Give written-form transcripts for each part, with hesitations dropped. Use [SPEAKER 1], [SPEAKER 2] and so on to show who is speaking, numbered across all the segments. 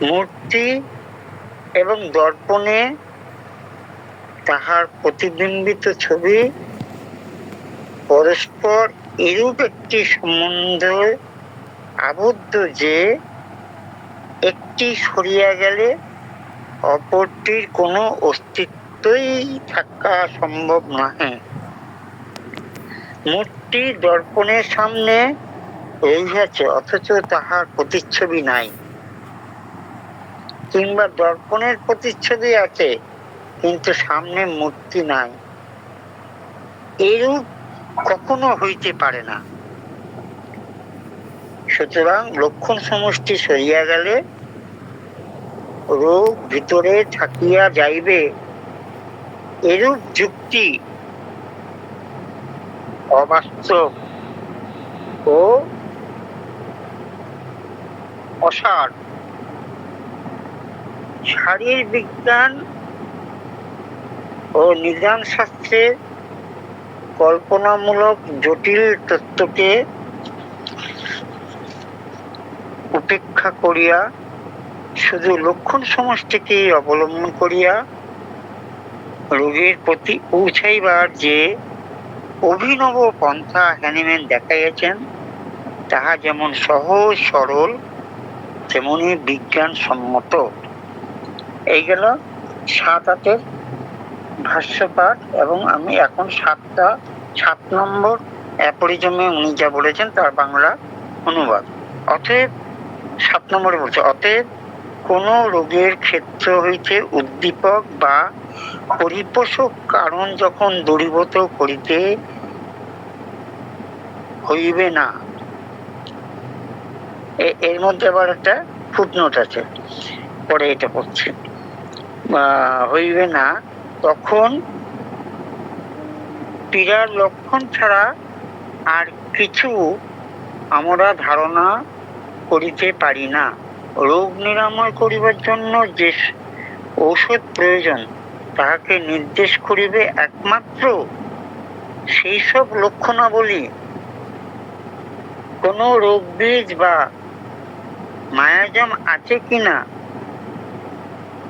[SPEAKER 1] মূর্তি এবং দর্পণে তাহার প্রতিবিম্বিত ছবি পরস্পর এরূপ একটি সম্বন্ধ আবদ্ধ যে একটি সরিয়া গেলে অপরটির কোনো অস্তিত্বই থাকা সম্ভব নহে। মূর্তি দর্পণের সামনে রহিয়াছে অথচ তাহার প্রতিচ্ছবি নাই, কিংবা দর্পণের প্রতিচ্ছবি আছে কিন্তু সামনে মূর্তি নাই, এরূপ কখনো হইতে পারে না। সুতরাং লক্ষণ সমষ্টি সরিয়া গেলে রোগ ভিতরে থাকিয়া যাইবে, এরূপ যুক্তি অবাস্তব ও অসার। শারীর বিজ্ঞান ও নিদান শাস্ত্রের কল্পনামূলক জটিল তত্ত্বকে উপেক্ষা করিয়া শুধু লক্ষণ সমষ্টিকেই অবলম্বন করিয়া রোগের প্রতি পৌঁছাইবার যে অভিনব পন্থা হ্যানিম্যান দেখাইয়াছেন তাহা যেমন সহজ সরল তেমনি বিজ্ঞানসম্মত। এই গেল 7-8 ভাষ্যপাঠ, এবং আমি এখন 7 নম্বর অ্যাপোরিজমে উনি যা বলেছেন তার বাংলা অনুবাদ। অতএব 7 নম্বরে বলছে, অতএব কোন রোগের ক্ষেত্র হইতে উদ্দীপক বা পরিপোষক কারণ যখন দূরীভূত করিতে হইবে না, এর মধ্যে আবার একটা ফুটনোট আছে, পরে এটা পড়ছে, হইবে না, তখন পীড়ার লক্ষণ ছাড়া আর কিছু আমরা ধারণা করিতে পারি না। রোগ নিরাময় করিবার জন্য যে ঔষধ প্রয়োজন তাহাকে নির্দেশ করিবে একমাত্র সেই সব লক্ষণাবলী। কোন রোগ বীজ বা মায়াজাম আছে কিনা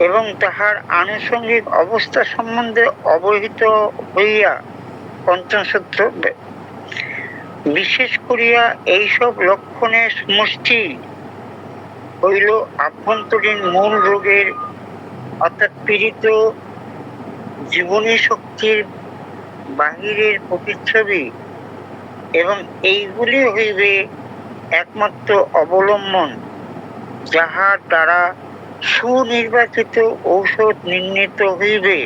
[SPEAKER 1] এবং তাহার আনুষঙ্গিক অবস্থা সম্বন্ধে অবহিত হইয়া পঞ্চম সূত্র বিশেষ করিয়া এইসব লক্ষণের সমষ্টি হইল আভ্যন্তরীণ মূল রোগের অর্থাৎ পীড়িত জীবনী শক্তির বাহিরের প্রতিচ্ছবি, এবং এইগুলি হইবে একমাত্র অবলম্বন যাহার দ্বারা সুনির্বাচিত ঔষধ নির্ণীত হইবে।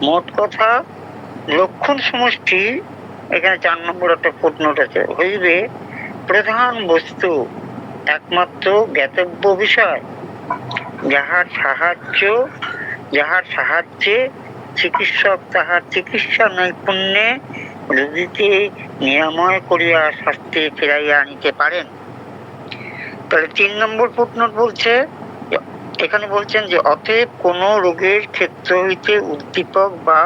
[SPEAKER 1] মোট কথা লক্ষণ সমষ্টি, এখানে 4 নম্বর একটা ফুটনোট আছে, হইবে প্রধান বস্তু, একমাত্র জ্ঞাতব্য বিষয়, যাহার সাহায্যে চিকিৎসক তাহার চিকিৎসা নৈপুণ্যে রোগীকে নিরাময় করিয়া স্বাস্থ্যে ফিরাইয়া আনিতে পারেন। তাহলে 3 নম্বর ফুটনোট বলছে, এখানে বলছেন যে অতএব কোন রোগের ক্ষেত্র হইতে উদ্দীপক বা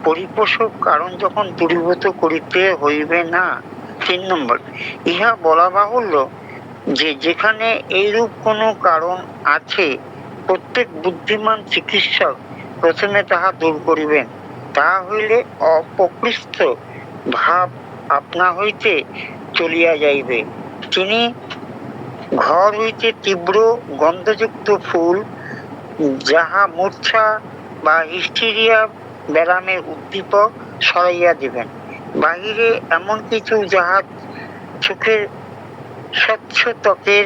[SPEAKER 1] পরিপোষক কারণ যখন দূরীভূত করিতে হইবে না। 3 নম্বর, ইহা বলা বাহুল্য যে যেখানে এইরূপ কোনো কারণ আছে প্রত্যেক বুদ্ধিমান চিকিৎসক প্রথমে তাহা দূর করিবেন, তাহা হইলে অপকৃষ্ট ভাব আপনা হইতে চলিয়া যাইবে। তিনি ঘর হইতে তীব্র গন্ধযুক্ত ফুল যাহা মূর্ছা বা হিস্টেরিয়া ব্যারামের উদ্দীপক সরাইয়া দিবেন। বাহিরে এমন কিছু যাহা চোখের স্বচ্ছ ত্বকের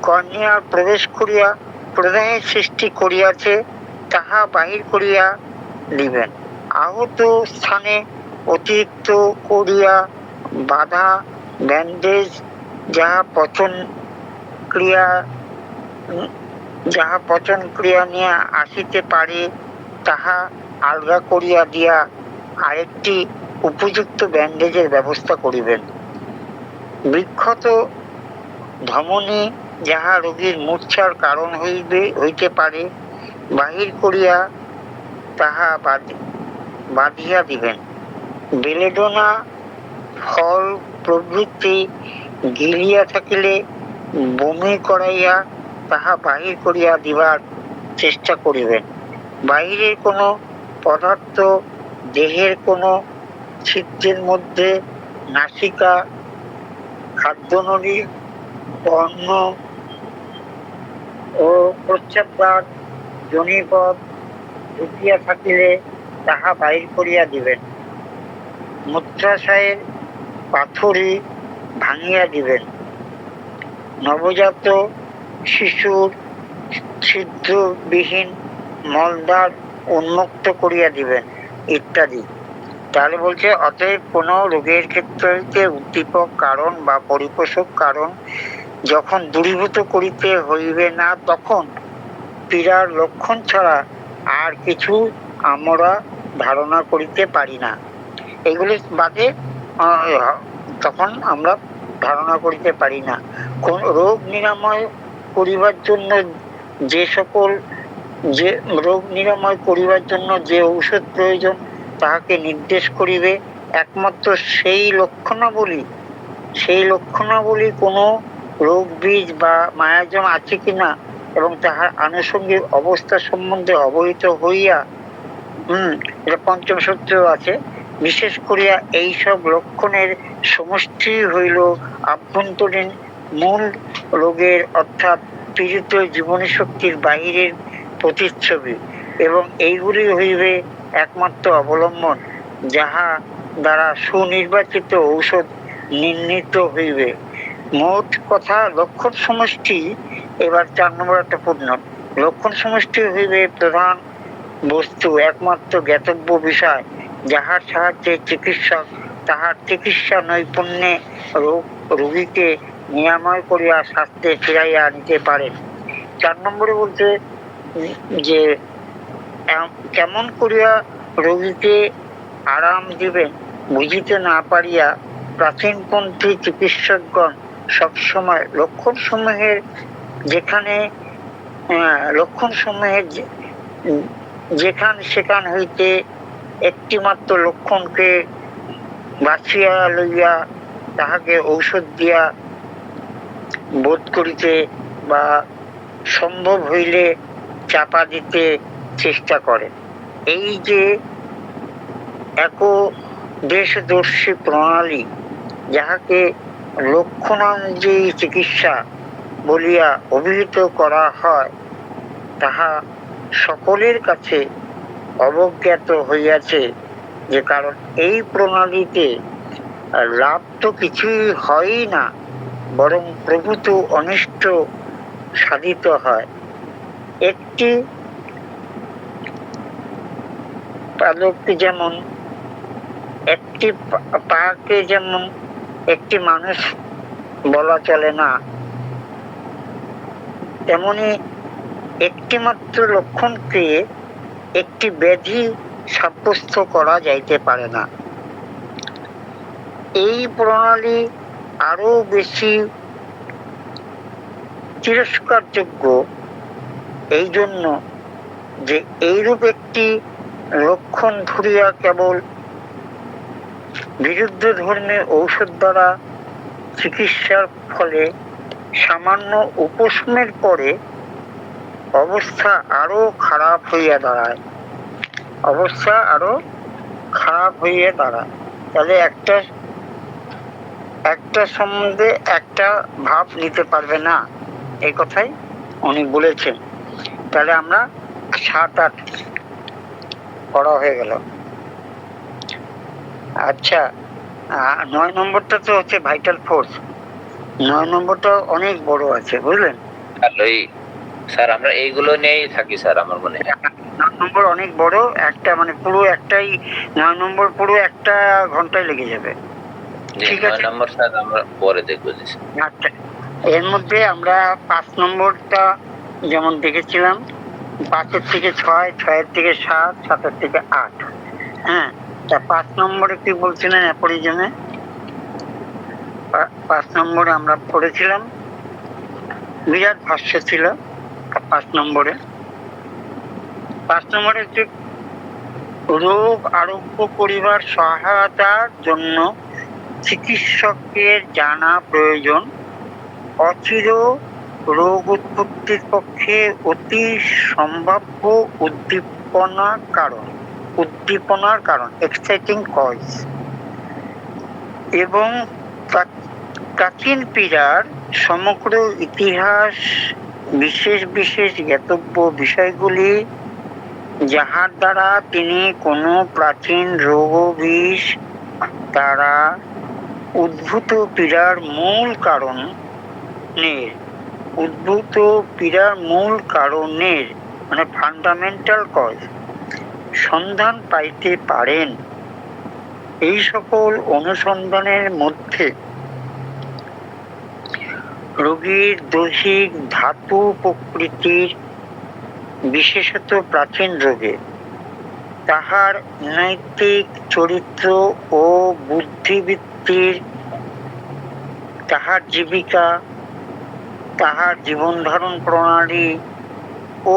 [SPEAKER 1] কর্নিয়ার প্রবেশ করিয়া প্রদাহের সৃষ্টি করিয়াছে তাহা বাহির করিয়া দিবেন। আহত স্থানে অতিরিক্ত করিয়া বাধা ব্যান্ডেজ যাহা পচন ক্রিয়া নিয়ে আসিতে পারে তাহা আলগা করিয়া দিয়া আরেকটি উপযুক্ত ব্যান্ডেজের ব্যবস্থা করিবেন। বিক্ষত ধমনী যাহা রোগীর মূর্ছার কারণ হইতে পারে বাহির করিয়া তাহা বাঁধিয়া দিবেন। বেলেডোনা ফল প্রভৃতি গিলিয়া থাকিলে বমি করাইয়া তাহা বাহির করিয়া দিবার চেষ্টা করিবেন। বাহিরের কোনো পদার্থ দেহের কোনো ছিদ্রের মধ্যে নাসিকা, খাদ্যনলী, অন্ন ও প্রস্রাবদ্বার, যোনিপথ ঢুকিয়া থাকিলে তাহা বাহির করিয়া দিবেন। মূত্রাশয়ের পাথরি ভাঙিয়া দিবেন। নবজাত শিশুর ছিদ্রবিহীন মলদ্বার উন্মুক্ত করিয়া দিবেন ইত্যাদি। তাহলে বলছে, অতএব কোনো রোগের ক্ষেত্রে উদ্দীপক কারণ বা পরিপোষক কারণ যখন দূরীভূত করিতে হইবে না, তখন পীড়ার লক্ষণ ছাড়া আর কিছু আমরা ধারণা করিতে পারি না। এগুলি বাদে তখন আমরা ধারণা করিতে পারি না। কোন রোগ নিরাময় করিবার জন্য যে যে ঔষধ প্রয়োজন তাহাকে নির্দেশ করিবে। একমাত্র সেই লক্ষণাবলী কোনো রোগ বীজ বা মায়াজম আছে কিনা এবং তাহার আনুষঙ্গিক অবস্থা সম্বন্ধে অবহিত হইয়া, এটা পঞ্চম সূত্র আছে, বিশেষ করিয়া এইসব লক্ষণের সমষ্টি হইল আভ্যন্তরীণ মূল রোগের, অর্থাৎ পীড়িত জীবনী শক্তির বাহিরের প্রতিচ্ছবি, এবং এইগুলি হইবে একমাত্র অবলম্বন যাহা দ্বারা সুনির্বাচিত ঔষধ নির্ণীত হইবে। মোট কথা লক্ষণ সমষ্টি, এবার 4 নম্বর একটা ফুটনোট, লক্ষণ সমষ্টি হইবে প্রধান বস্তু, একমাত্র জ্ঞাতব্য বিষয়, যাহার সাহায্যে চিকিৎসক তাহার চিকিৎসা নৈপুণ্যে রোগীকে নিরাময় করিয়া স্বাস্থ্যে ফিরাইয়া আনিতে পারেন। 4 নম্বরে বলতে যে কেমন করিয়া রোগীকে আরাম দিবেন বুঝিতে না পারিয়া প্রাচীনপন্থী চিকিৎসকগণ সবসময় লক্ষণসমূহের যেখান হইতে একটিমাত্র লক্ষণকে বাছিয়া লইয়া তাহাকে ঔষধ দিয়া বোধ করিতে বা সম্ভব হইলে চাপা দিতে চেষ্টা করে। এই যে একদেশদর্শী প্রণালী, যাহাকে লক্ষণানুযায়ী চিকিৎসা বলিয়া অভিহিত করা হয়, তাহা সকলের কাছে অবজ্ঞাত হইয়াছে। যে কারণ এই প্রণালীতে লাভ তো কিছুই হয়ই না, বরং প্রভূত অনিষ্ট সাধিত হয়। একটি পাকে যেমন একটি মানুষ বলা চলে না, তেমনি একটিমাত্র লক্ষণকে একটি ব্যাধি সাব্যস্ত করা যাইতে পারে না। এই প্রণালী আরো বেশি তিরস্কারযোগ্য এই জন্য যে এইরূপ একটি লক্ষণ ধরিয়া কেবল বিরুদ্ধ ধর্মের ঔষধ দ্বারা চিকিৎসার ফলে সামান্য উপশমের পরে অবস্থা আরো খারাপ হইয়া দাঁড়ায়। তাহলে একটা সম্বন্ধে একটা ভাব নিতে পারবে না, এই কথাই উনি বলেছেন। তাহলে আমরা 7-8 পড়া হয়ে গেল। আচ্ছা, 9 নম্বরটা তো হচ্ছে ভাইটাল ফোর্স। 9 নম্বরটা অনেক বড় আছে, বুঝলেন
[SPEAKER 2] স্যার? আমরা এইগুলো নিয়েই থাকি স্যার, আমার মনে হয়
[SPEAKER 1] 9 নম্বর অনেক বড়, একটা মানে পুরো একটাই 9 নম্বর পুরো একটা ঘন্টায় লেগে যাবে। ঠিক আছে,
[SPEAKER 2] 9 নম্বর স্যার আমরা পরে দেখবো।
[SPEAKER 1] আচ্ছা, এর মধ্যে আমরা 5 নম্বরটা যেমন দেখেছিলাম, 5-এর থেকে 6, 6-এর থেকে 7, 7-এর থেকে 8। হ্যাঁ, তা 5 নম্বরে কি বলছিলেন অ্যাপোরিজমে? 5 নম্বরে আমরা পড়েছিলাম, বিরাট ভাষ্য ছিল 5 নম্বরে। 5 নম্বরে যে রোগ আরোগ্য করিবার সহায়তার জন্য চিকিৎসকের জানা প্রয়োজন, অচির রোগ উৎপত্তির পক্ষে অতি সম্ভাব্য উদ্দীপনার কারণ এক্সাইটিং কজ, এবং প্রাচীন পীড়ার সমগ্র ইতিহাস বিশেষ বিশেষ জ্ঞাতব্য বিষয়গুলি, যাহার দ্বারা তিনি কোনো প্রাচীন রোগ বিষ দ্বারা উদ্ভূত পীড়ার মূল কারণের মানে ফান্ডামেন্টাল কজ সন্ধান পাইতে পারেন। এই সকল অনুসন্ধানের মধ্যে রোগীর দৈহিক ধাতু প্রকৃতির, বিশেষত প্রাচীন রোগে তাহার নৈতিক চরিত্র ও বুদ্ধিবৃত্তির, তাহার জীবিকা, তাহার জীবন ধারণ প্রণালী ও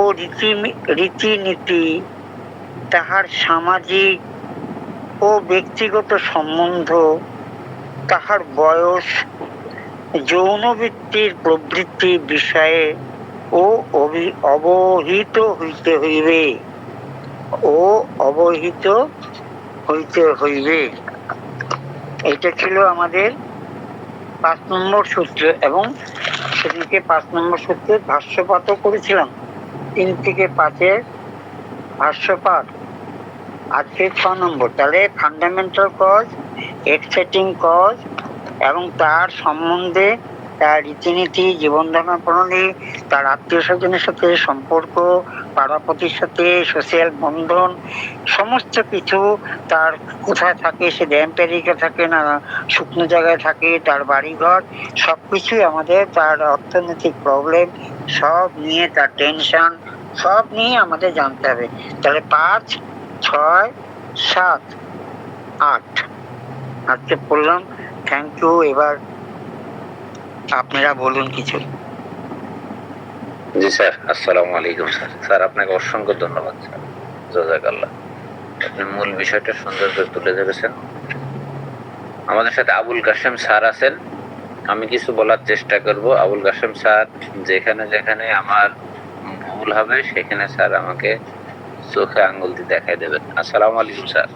[SPEAKER 1] রীতিনীতি, তাহার সামাজিক ও ব্যক্তিগত সম্বন্ধ, তাহার বয়স, যৌনবৃত্তির প্রবৃত্তি বিষয়ে অবহিত হইতে হইবে। এটা ছিল আমাদের 5 নম্বর সূত্র, এবং সেদিকে 5 নম্বর সূত্রের ভাষ্যপাতও করেছিলাম। 3 থেকে 5-এর ভাষ্যপাত, আজকে 6 নম্বর। তাহলে ফান্ডামেন্টাল কজ, এক্সাইটিং কজ এবং তার সম্বন্ধে, তার রীতিনীতি, জীবনধারণ প্রণালী, তার আত্মীয় স্বজনের সাথে সম্পর্ক, পাড়াপতির সাথে সোশ্যাল বন্ধন, সমস্ত কিছু, তার কোথায় থাকে, সে ড্যাম্প এরিয়া থাকে না শুকনো জায়গায় থাকে, তার বাড়িঘর, সব কিছুই আমাদের, তার অর্থনৈতিক প্রবলেম সব নিয়ে, তার টেনশন সব নিয়ে আমাদের জানতে হবে। তাহলে 5, 6, 7, 8 আজকে পড়লাম। Thank you. এবার আপনারা বলুন কিছু।
[SPEAKER 2] জি স্যার, আসসালামু আলাইকুম স্যার। স্যার আপনাকে অসংখ্য ধন্যবাদ স্যার, জাযাকাল্লাহ। আপনি মূল বিষয়টা সুন্দর করে তুলে ধরেছেন। আমাদের সাথে আবুল কাশেম স্যার আছেন, আমি কিছু বলার চেষ্টা করব। আবুল কাশেম স্যার, যেখানে যেখানে আমার ভুল হবে সেখানে স্যার আমাকে চোখে আঙ্গুল দিয়ে দেখাই দেবেন। আসসালামু আলাইকুম স্যার।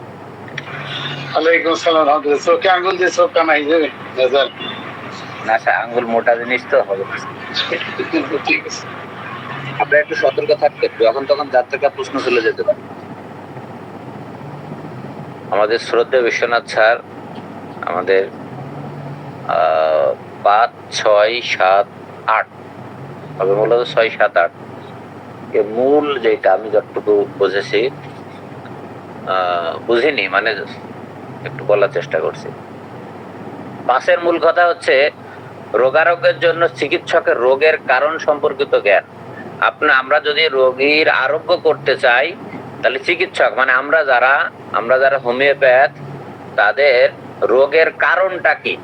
[SPEAKER 3] ওয়ালাইকুম আসসালাম। আলহামদুলিল্লাহ। চোখে আঙ্গুল দিয়ে চোখ কামাই যাবে
[SPEAKER 2] না স্যার, আঙ্গুল মোটা জিনিস তো হবে না।
[SPEAKER 3] ঠিক আছে,
[SPEAKER 2] আপনারা একটু সতর্ক থাকতে, যখন তখন যাত্রীকে প্রশ্ন চলে যেতে পারে। আমাদের শ্রদ্ধেয় বিশ্বনাথ স্যার আমাদের 5, 6, 7, 8 হবে, মূলত 6, 7, 8 এর মূল যেটা আমি যতটুকু বুঝেছি, বুঝিনি মানে একটু বলার চেষ্টা করছি। 5-এর মূল কথা হচ্ছে রোগারোগ্যের জন্য চিকিৎসকের রোগের কারণ সম্পর্কিত জ্ঞান। আমরা যদি রোগীর আরোগ্য করতে চাই, তাহলে চিকিৎসক মানে আমরা যারা হোমিওপ্যাথ, তাদের রোগের কারণটা কি,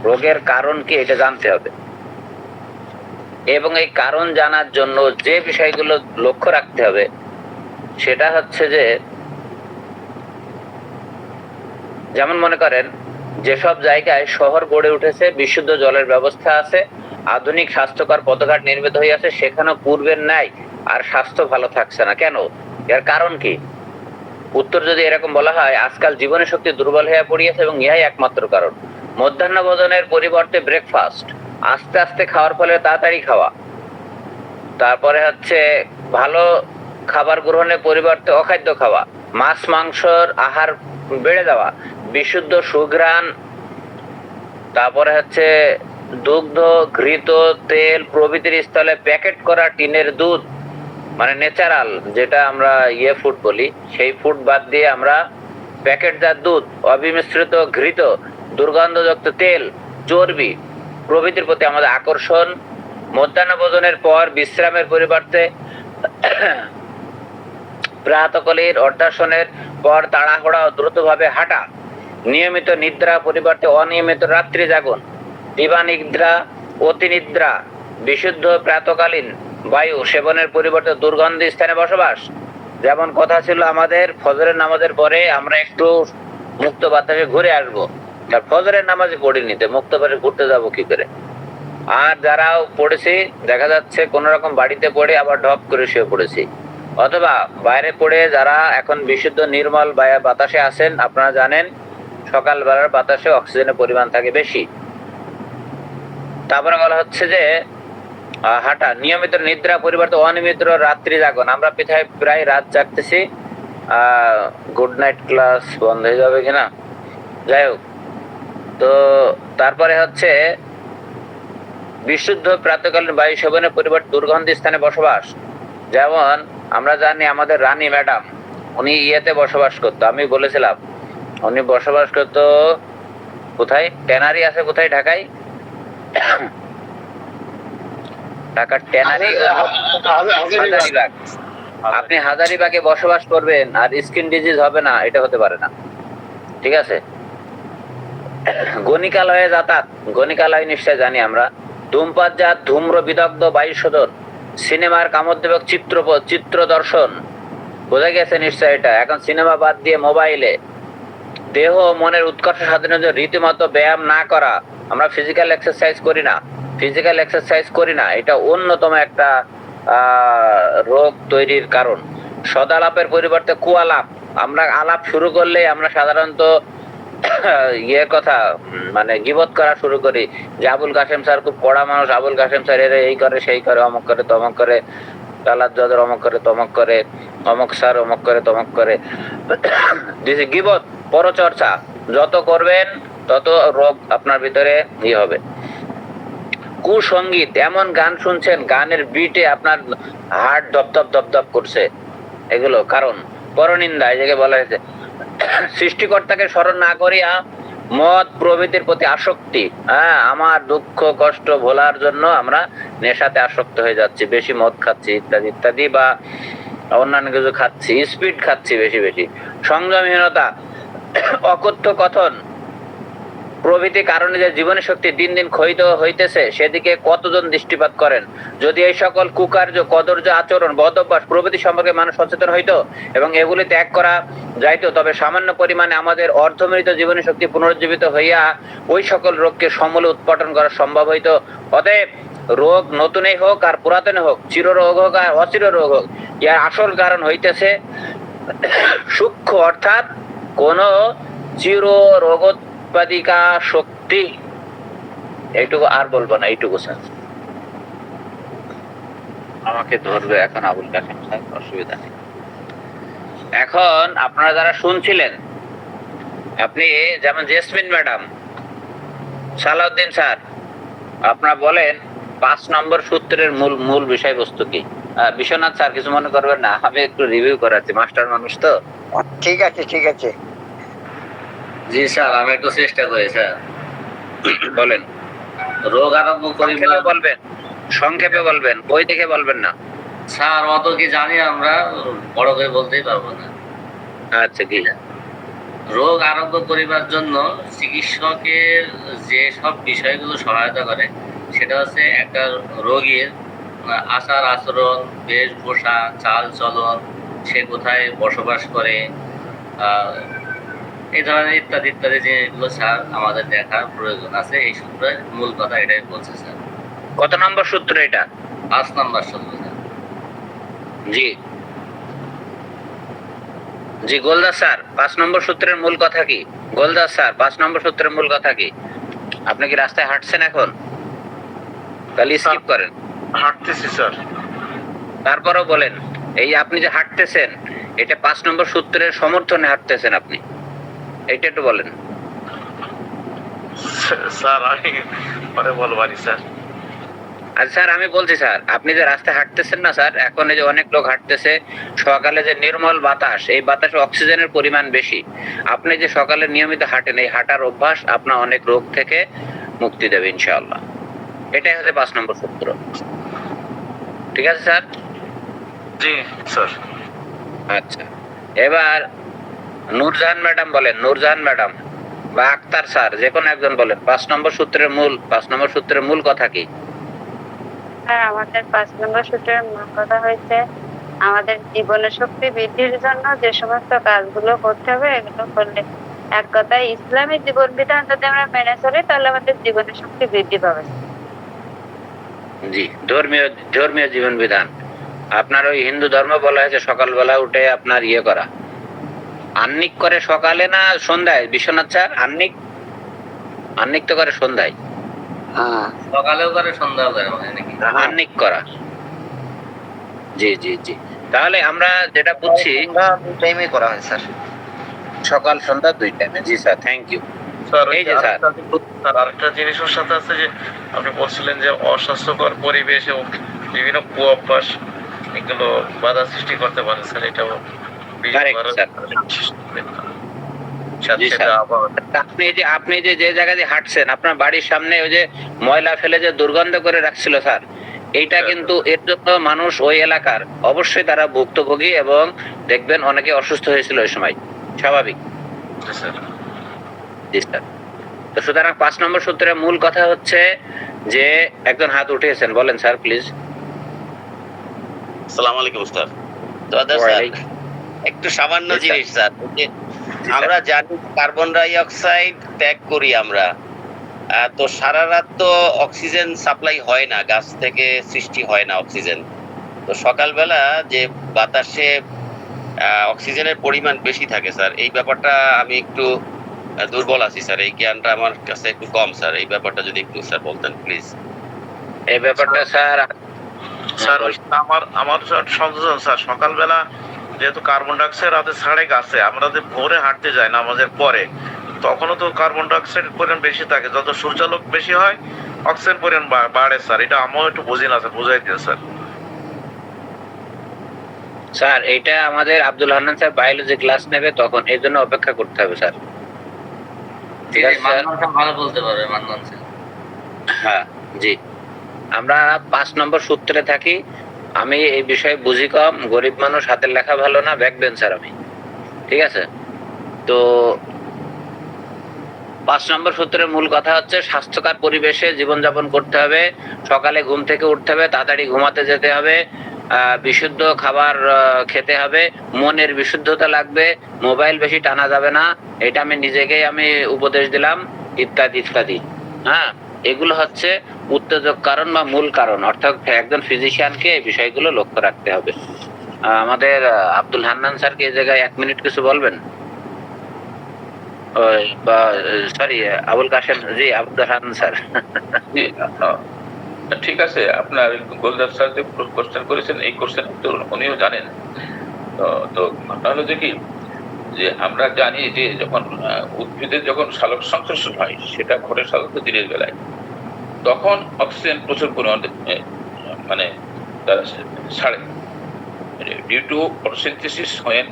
[SPEAKER 2] রোগের কারণ কি এটা জানতে হবে। এবং এই কারণ জানার জন্য যে বিষয়গুলো লক্ষ্য রাখতে হবে সেটা হচ্ছে যে, যেমন মনে করেন যেসব জায়গায় শহর গড়ে উঠেছে, বিশুদ্ধ জলের ব্যবস্থা আছে, আধুনিক স্বাস্থ্যকর পথঘাট নির্মিত হইয়াছে, সেখানে পূর্বের ন্যায় আর স্বাস্থ্য ভালো থাকছে না কেন, এর কারণ কি? উত্তর যদি এরকম বলা হয়, আজকাল জীবনী শক্তি দুর্বল হয়ে পড়িয়েছে এবং ইহাই একমাত্র কারণ। মধ্যাহ্ন ভোজনের পরিবর্তে ব্রেকফাস্ট, আস্তে আস্তে খাওয়ার ফলে তাড়াতাড়ি খাওয়া, তারপরে হচ্ছে ভালো খাবার গ্রহণের পরিবর্তে অখাদ্য খাওয়া, মাছ মাংসর আহার বেড়ে যাওয়া, বিশুদ্ধ সুঘ্রাণ, তারপরে হচ্ছে দুগ্ধ, ঘৃত, তেল প্রভৃতির স্থলে প্যাকেট করা টিনের দুধ মানে ন্যাচারাল, যেটা আমরা ফুড বলি, সেই ফুড বাদ দিয়ে আমরা প্যাকেটজাত দুধ, অবিমিশ্রিত ঘৃত, দুর্গন্ধযুক্ত তেল, চর্বি প্রভৃতির প্রতি আমাদের আকর্ষণ। মধ্যাহ্ন ভোজনের পর বিশ্রামের পরিবর্তে প্রাতকালীন অর্ধাসনের পর তাড়াহুড়া ও দ্রুতভাবে হাঁটা, নিয়মিত নিদ্রা পরিবর্তে অনিয়মিত রাত্রি জাগন, দিবানিদ্রা, অতিনিদ্রা, বিশুদ্ধ প্রাতকালীন বায়ু সেবনের পরিবর্তে দুর্গন্ধ স্থানে বসবাস। যেমন কথা ছিল আমাদের ফজরের নামাজের পরে আমরা একটু মুক্ত বাতাসে ঘুরে আসবো, আর ফজরের নামাজে পড়িনি, মুক্ত বাতাসে ঘুরতে যাবো কি করে? আর যারাও পড়েছি দেখা যাচ্ছে কোন রকম বাড়িতে পড়ে আবার ঢপ করে শুয়ে পড়েছি, অথবা বাইরে পড়ে যারা এখন বিশুদ্ধ নির্মল বাতাসে আছেন, আপনারা জানেন সকালবেলার বাতাসে অক্সিজেনের পরিমাণ থাকে বেশি। তারপরে বলা হচ্ছে যে হাঁটা, নিয়মিত নিদ্রা পরিবর্তে অনিয়মিত রাত্রি জাগন। আমরা পিঠায় প্রায় রাত জাগতেছি, গুড নাইট ক্লাস বন্ধ হয়ে যাবে কিনা, যাই হোক। তো তারপরে হচ্ছে বিশুদ্ধ প্রাতঃকালীন বায়ু সেবনের পরিবর্তে দুর্গন্ধ স্থানে বসবাস। যেমন আমরা জানি আমাদের রানী ম্যাডাম, উনি ইয়েতে বসবাস করতো, আমি বলেছিলাম উনি বসবাস করতো কোথায়, ট্যানারি আছে কোথায়, ঢাকায়, ঢাকার ট্যানারি হাজারীবাগ। আপনি হাজারীবাগে বসবাস করবেন আর স্কিন ডিজিজ হবে না, এটা হতে পারে না, ঠিক আছে। গণিকালয়ে যাতায়াত, গণিকালয় নিশ্চয় জানি আমরা। ধূমপাতজাত ধূম্র বিদগ্ধ বায়ু শোধন, সিনেমার কামোদ্দীপক চিত্র দর্শন, বোঝা গেছে নিশ্চয় এটা। এখন সিনেমা বাদ দিয়ে মোবাইলে দেহ মনের উৎকর্ষ সাধনের জন্য রীতিমতো ব্যায়াম না করা, আমরা ফিজিক্যাল এক্সারসাইজ করি না, এটা অন্যতম একটা রোগ তৈরির কারণ। সদালাপের পরিবর্তে কুয়ালাপ, আমরা আলাপ শুরু করলে আমরা সাধারণত ইয়ে কথা মানে গীবত করা শুরু করি, যে আবুল কাশেম স্যার খুব পড়া মানুষ, আবুল কাশেম স্যার এর এই করে সেই করে, অমক করে তমক করে, তালাত জদের অমক করে তমক করে, অমক স্যার অমক করে তমক করে, গীবত পরচর্চা যত করবেন তত রোগ আপনার ভিতরে ইয়ে হবে। কুসঙ্গীত, এমন গান শুনছেন গানের বিটে আপনার হার্ট দপদপ করছে, এগুলো কারণ। পরনিন্দা, এই জায়গায় বলা হয়েছে সৃষ্টিকর্তাকে স্মরণ না করিয়া মদ প্রভৃতির প্রতি আসক্তি, আমার দুঃখ কষ্ট ভোলার জন্য আমরা নেশাতে আসক্ত হয়ে যাচ্ছি, বেশি মদ খাচ্ছি ইত্যাদি ইত্যাদি, বা অন্যান্য কিছু খাচ্ছি, স্পিড খাচ্ছি বেশি। সংযমহীনতা, অকথ্য কথন প্রভৃতি কারণে যে জীবনের শক্তি দিন দিন ক্ষয়িত হইতেছে, সেদিকে কতজন দৃষ্টিপাত করেন। যদি এই সকল কুকার্য, কদর্য আচরণ, বদ অভ্যাস প্রভৃতি সম্পর্কে মানুষ সচেতন হইতো এবং এগুলি ত্যাগ করা যাইতো, তবে সামান্য পরিমাণে আমাদের অর্ধমৃত জীবনের শক্তি পুনরুজ্জীবিত হইয়া ওই সকল রোগকে সমূলে উৎপাটন করা সম্ভব হইতো। অতএব রোগ নতুনই হোক আর পুরাতনে হোক, চির রোগ হোক আর অচির রোগ হোক, ইয়ার আসল কারণ হইতেছে সূক্ষ্ম, অর্থাৎ কোন চির রোগ উৎপাদিকা শক্তি। এইটুকু আর বলবো না, এইটুকু স্যার। আমাকে ধরবে এখন আবুল কাশেম সাহেব, অসুবিধা নেই। এখন আপনারা যারা শুনছিলেন, আপনি যেমন জেসমিন ম্যাডাম, সালাউদ্দিন স্যার, আপনারা বলেন 5 নম্বর সূত্রের মূল বিষয়বস্তু কি? বিশ্বনাথ স্যার কিছু মনে করবেন না, আমি একটু রিভিউ করাচ্ছি, মাস্টার মানুষ তো।
[SPEAKER 1] ঠিক আছে।
[SPEAKER 4] জি স্যার, আমি একটু চেষ্টা করি স্যার।
[SPEAKER 2] বলেন।
[SPEAKER 4] রোগ আরম্ভ করি
[SPEAKER 2] বলবেন, সংক্ষেপে বলবেন, বই দেখে বলবেন না
[SPEAKER 4] স্যার। অত কি জানি আমরা, বড় করে বলতেই পারবো না।
[SPEAKER 2] আচ্ছা, কি?
[SPEAKER 4] রোগ আরম্ভ করিবার জন্য চিকিৎসকের যে সব বিষয়গুলো সহায়তা করে, সেটা হচ্ছে একটা রোগীর আচার আচরণ, বেশভূষা, চাল চলন, সে কোথায় বসবাস করে, এই ধরনের ইত্যাদি ইত্যাদি জিনিসগুলো স্যার আমাদের দেখার প্রয়োজন আছে। এই সূত্রের মূল কথা এটাই বলছে স্যার।
[SPEAKER 2] কত নম্বর সূত্র এটা?
[SPEAKER 4] 5 নম্বর সূত্র স্যার।
[SPEAKER 2] জি গোলদাস স্যার, 5 নম্বর সূত্রের মূল কথা কি? গোলদাস স্যার, 5 নম্বর সূত্রের মূল কথা কি? আপনি কি রাস্তায় হাঁটছেন এখন? তাহলে স্কিপ করেন।
[SPEAKER 3] হাঁটতেছি স্যার।
[SPEAKER 2] তারপরও বলেন, এই আপনি যে হাঁটতেছেন, এটা 5 নম্বর সূত্রের সমর্থনে হাঁটতেছেন আপনি, এটা একটু বলেন।
[SPEAKER 3] স্যার আমি পরে বলবানি স্যার।
[SPEAKER 2] আচ্ছা স্যার, আমি বলছি স্যার, আপনি যে রাস্তায় হাঁটতেছেন না স্যার, এখন এই যে অনেক লোক হাঁটতেছে, সকালে যে নির্মল বাতাস, এই বাতাসে অক্সিজেনের পরিমাণ বেশি। আপনি যে সকালে নিয়মিত হাঁটেন, এই হাঁটার অভ্যাস আপনার অনেক রোগ থেকে মুক্তি দেবে ইনশাআল্লাহ। এটাই হচ্ছে 5 নম্বর সূত্র। ঠিক আছে স্যার?
[SPEAKER 3] জি স্যার।
[SPEAKER 2] আচ্ছা, এবার নূরজাহান ম্যাডাম বলেন, নূরজাহান ম্যাডাম বা আক্তার স্যার, যে কোনো একজন বলেন 5 নম্বর সূত্রের মূল কথা কি?
[SPEAKER 5] হ্যাঁ, আমাদের 5 নম্বর সূত্রের মূল কথা হয়েছে আমাদের জীবনের শক্তি বৃদ্ধির জন্য যে সমস্ত কাজগুলো করতে হবে, এগুলো করলে এক কথায় ইসলামী জীবন বিধান যদি আমরা মেনে চলি, তাহলে আমাদের জীবনের শক্তি বৃদ্ধি পাবে।
[SPEAKER 2] জি, ধর্মীয় ধর্মীয় জীবন বিধান। আপনার ওই হিন্দু ধর্ম বলা হয়েছে সকালবেলা উঠে আপনার ইয়ে করা, আহ্নিক করে সকালে না সন্ধ্যায়? বিশ্বনাথ স্যার, আহ্নিক আহ্নিক তো করে সন্ধ্যায়,
[SPEAKER 1] হ্যাঁ,
[SPEAKER 4] সকালেও করে সন্ধ্যাও করে মানে নাকি?
[SPEAKER 2] আহ্নিক করা। জি জি জি, তাহলে আমরা যেটা বুঝছি
[SPEAKER 1] টাইমে করা হয় স্যার।
[SPEAKER 2] সকাল সন্ধ্যা 2 টাইমে। জি স্যার, থ্যাংক ইউ।
[SPEAKER 6] স্যার
[SPEAKER 2] এই যে স্যার,
[SPEAKER 6] আরেকটা জিনিসের সাথে আছে যে আপনি বলছিলেন যে অস্বাস্থ্যকর পরিবেশ এবং বিভিন্ন কুঅভ্যাস এগুলো বাধা সৃষ্টি করতে পারে স্যার, এটাও
[SPEAKER 2] Correct, sir. জি স্যার। আপনি যে জায়গা দিয়ে হাঁটছেন, আপনার বাড়ির সামনে ওই যে ময়লা ফেলে যে দুর্গন্ধ করে রাখছিল স্যার, এইটা
[SPEAKER 6] হ্যাঁ।
[SPEAKER 2] কিন্তু এর জন্য মানুষ ওই এলাকার অবশ্যই তারা ভুক্তভোগী, এবং দেখবেন অনেকে অসুস্থ হয়েছিল ওই সময়, স্বাভাবিক। জি স্যার। তো সুতরাং 5 নম্বর সূত্রের মূল কথা হচ্ছে যে একজন হাত উঠিয়েছেন, বলেন স্যার প্লিজ।
[SPEAKER 7] আসসালামু আলাইকুম স্যার। তো স্যার একটু সামান্য
[SPEAKER 2] জি, স্যার।
[SPEAKER 7] জিনিস স্যার, যে আমরা জানি কার্বন ডাই অক্সাইড ত্যাগ করি আমরা, তো সারা রাত তো অক্সিজেন সাপ্লাই হয় না, গাছ থেকে সৃষ্টি হয় না অক্সিজেন। তো সকালবেলা যে বাতাসে অক্সিজেনের পরিমাণ বেশি থাকে স্যার, এই ব্যাপারটা আমি একটু দুর্বল আছি স্যার, এই জ্ঞানটা আমার কাছে একটু কম স্যার, এই ব্যাপারটা যদি একটু স্যার বলতেন প্লিজ।
[SPEAKER 2] এই ব্যাপারটা স্যার,
[SPEAKER 6] স্যার আমার সংযোজন স্যার, সকালবেলা যেহেতু কার্বন ডাইঅক্সাইড রাতে ছাড়ে গাছে, আমরা যে ভোরে হাঁটতে যাই নামাজের পরে, তখনও তো কার্বন ডাইঅক্সাইড পরিমাণ বেশি থাকে, যত সূর্যালোক বেশি হয় অক্সিজেন পরিমাণ বাড়ে স্যার, এটা আমিও একটু বুঝি না স্যার, বুঝাই দিন স্যার।
[SPEAKER 2] স্যার এটা আমাদের Abdul Hannan sir biology class নেবে, তখন এই জন্য অপেক্ষা করতে হবে স্যার। ঠিক আছে স্যার?
[SPEAKER 4] মান্নান স্যার ভালো বলতে পারবে, মান্নান স্যার।
[SPEAKER 2] হ্যাঁ জি, আমরা 5 নম্বর সূত্রে থাকি। আমি এই বিষয়ে বুঝি কম, গরিব মানুষ, হাতের লেখা ভালো না, ব্যাক বেঞ্চার আমি, ঠিক আছে? তো 5 নম্বর সূত্রের মূল কথা হচ্ছে স্বাস্থ্যকর পরিবেশে জীবনযাপন করতে হবে, সকালে ঘুম থেকে উঠতে হবে, তাড়াতাড়ি ঘুমাতে যেতে হবে, বিশুদ্ধ খাবার খেতে হবে, মনের বিশুদ্ধতা লাগবে, মোবাইল বেশি টানা যাবে না, এটা আমি নিজেকেই আমি উপদেশ দিলাম, ইত্যাদি ইত্যাদি। হ্যাঁ, এগুলো হচ্ছে উত্তেজক কারণ বা মূল কারণ, অর্থাৎ একজন ফিজিশিয়ানকে এই বিষয়গুলো লক্ষ্য রাখতে হবে। আমাদের আব্দুল হান্নান স্যারকে এই জায়গায় 1 মিনিট কিছু বলবেন? সরি, আবুল কাশেম জি, আব্দুল হান্নান স্যার।
[SPEAKER 8] জি, ঠিক আছে। আপনার গোলদার স্যার যে কোশ্চেন করেছেন, এই কোশ্চেন উত্তর উনিও জানেন। তো ঘটনা হলো যে কি, যে আমরা জানি যে যখন উদ্ভিদের যখন সালোক সংশ্লেষণ হয়, সেটা ঘটে সাধারণত দিনের বেলায়, তখন অক্সিজেন প্রচুর পরিমাণে মানে তারা ছাড়ে। Due to photosynthesis, when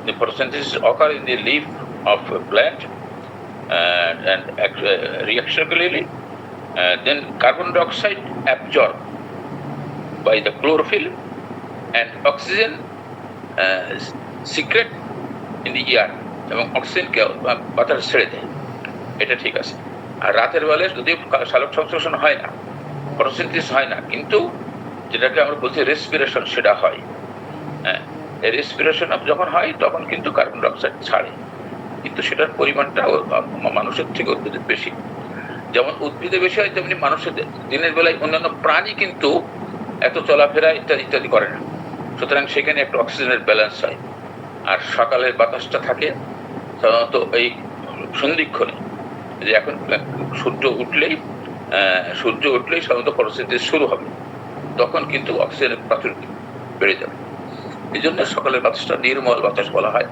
[SPEAKER 8] the photosynthesis occur in the leaf of a plant and reactionally, then carbon dioxide absorbed by the chlorophyll and oxygen secrete in the air, এবং অক্সিজেনকে বাতাসে ছেড়ে দেয়। এটা ঠিক আছে। আর রাতের বেলায় যদি সালোক সংশ্লেষণ হয় না, ফটোসিনথেসিস হয় না, কিন্তু যেটাকে আমরা বলছি রেসপিরেশন, সেটা হয়। হ্যাঁ, এই রেসপিরেশন যখন হয় তখন কিন্তু কার্বন ডাইঅক্সাইড ছাড়ে, কিন্তু সেটার পরিমাণটা মানুষের থেকে উদ্ভিদের বেশি। যেমন উদ্ভিদে বেশি হয়, তেমনি মানুষের দিনের বেলায় অন্যান্য প্রাণী কিন্তু এত চলাফেরা ইত্যাদি ইত্যাদি করে না, সুতরাং সেখানে একটা অক্সিজেনের ব্যালেন্স হয়। আর সকালের বাতাসটা থাকে সাধারণত এই সন্ধিক্ষণে, যে এখন সূর্য উঠলেই সাধারণত ফটোসিনথেসিস শুরু হবে, তখন কিন্তু অক্সিজেনের প্রাচুর্য বেড়ে যাবে। এই জন্য সকালের বাতাসটা নির্মল বাতাস বলা হয়।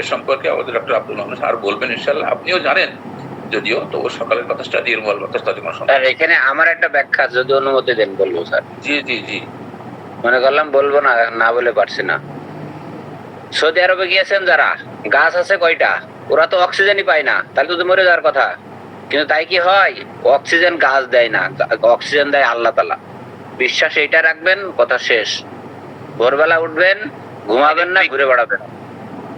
[SPEAKER 8] এ সম্পর্কে আমাদের ডক্টর আব্দুল হান্নান আর বলবেন ইনশাআল্লাহ, আপনিও জানেন যদিও, তো সকালের বাতাসটা নির্মল বাতাস, তাতে কোনো সমস্যা।
[SPEAKER 2] স্যার এখানে আমার একটা ব্যাখ্যা যদি অনুমতি দেন বলবো স্যার।
[SPEAKER 8] জি জি জি,
[SPEAKER 2] মনে করলাম বলবো না, না বলে পারছি না। সৌদি আরবে গিয়েছেন যারা, গাছ আছে কয়টা, ওরা তো অক্সিজেনই পায় না, তাহলে তো মরে যাওয়ার কথা। কিন্তু তাই কি হয়, অক্সিজেন গাছ দেয় না, অক্সিজেন দেয় আল্লাহ তাআলা। বিশ্বাস এইটা রাখবেন, কথা শেষ। ভোরবেলা উঠবেন, ঘুমাবেন না, ঘুরে বেড়াবেন।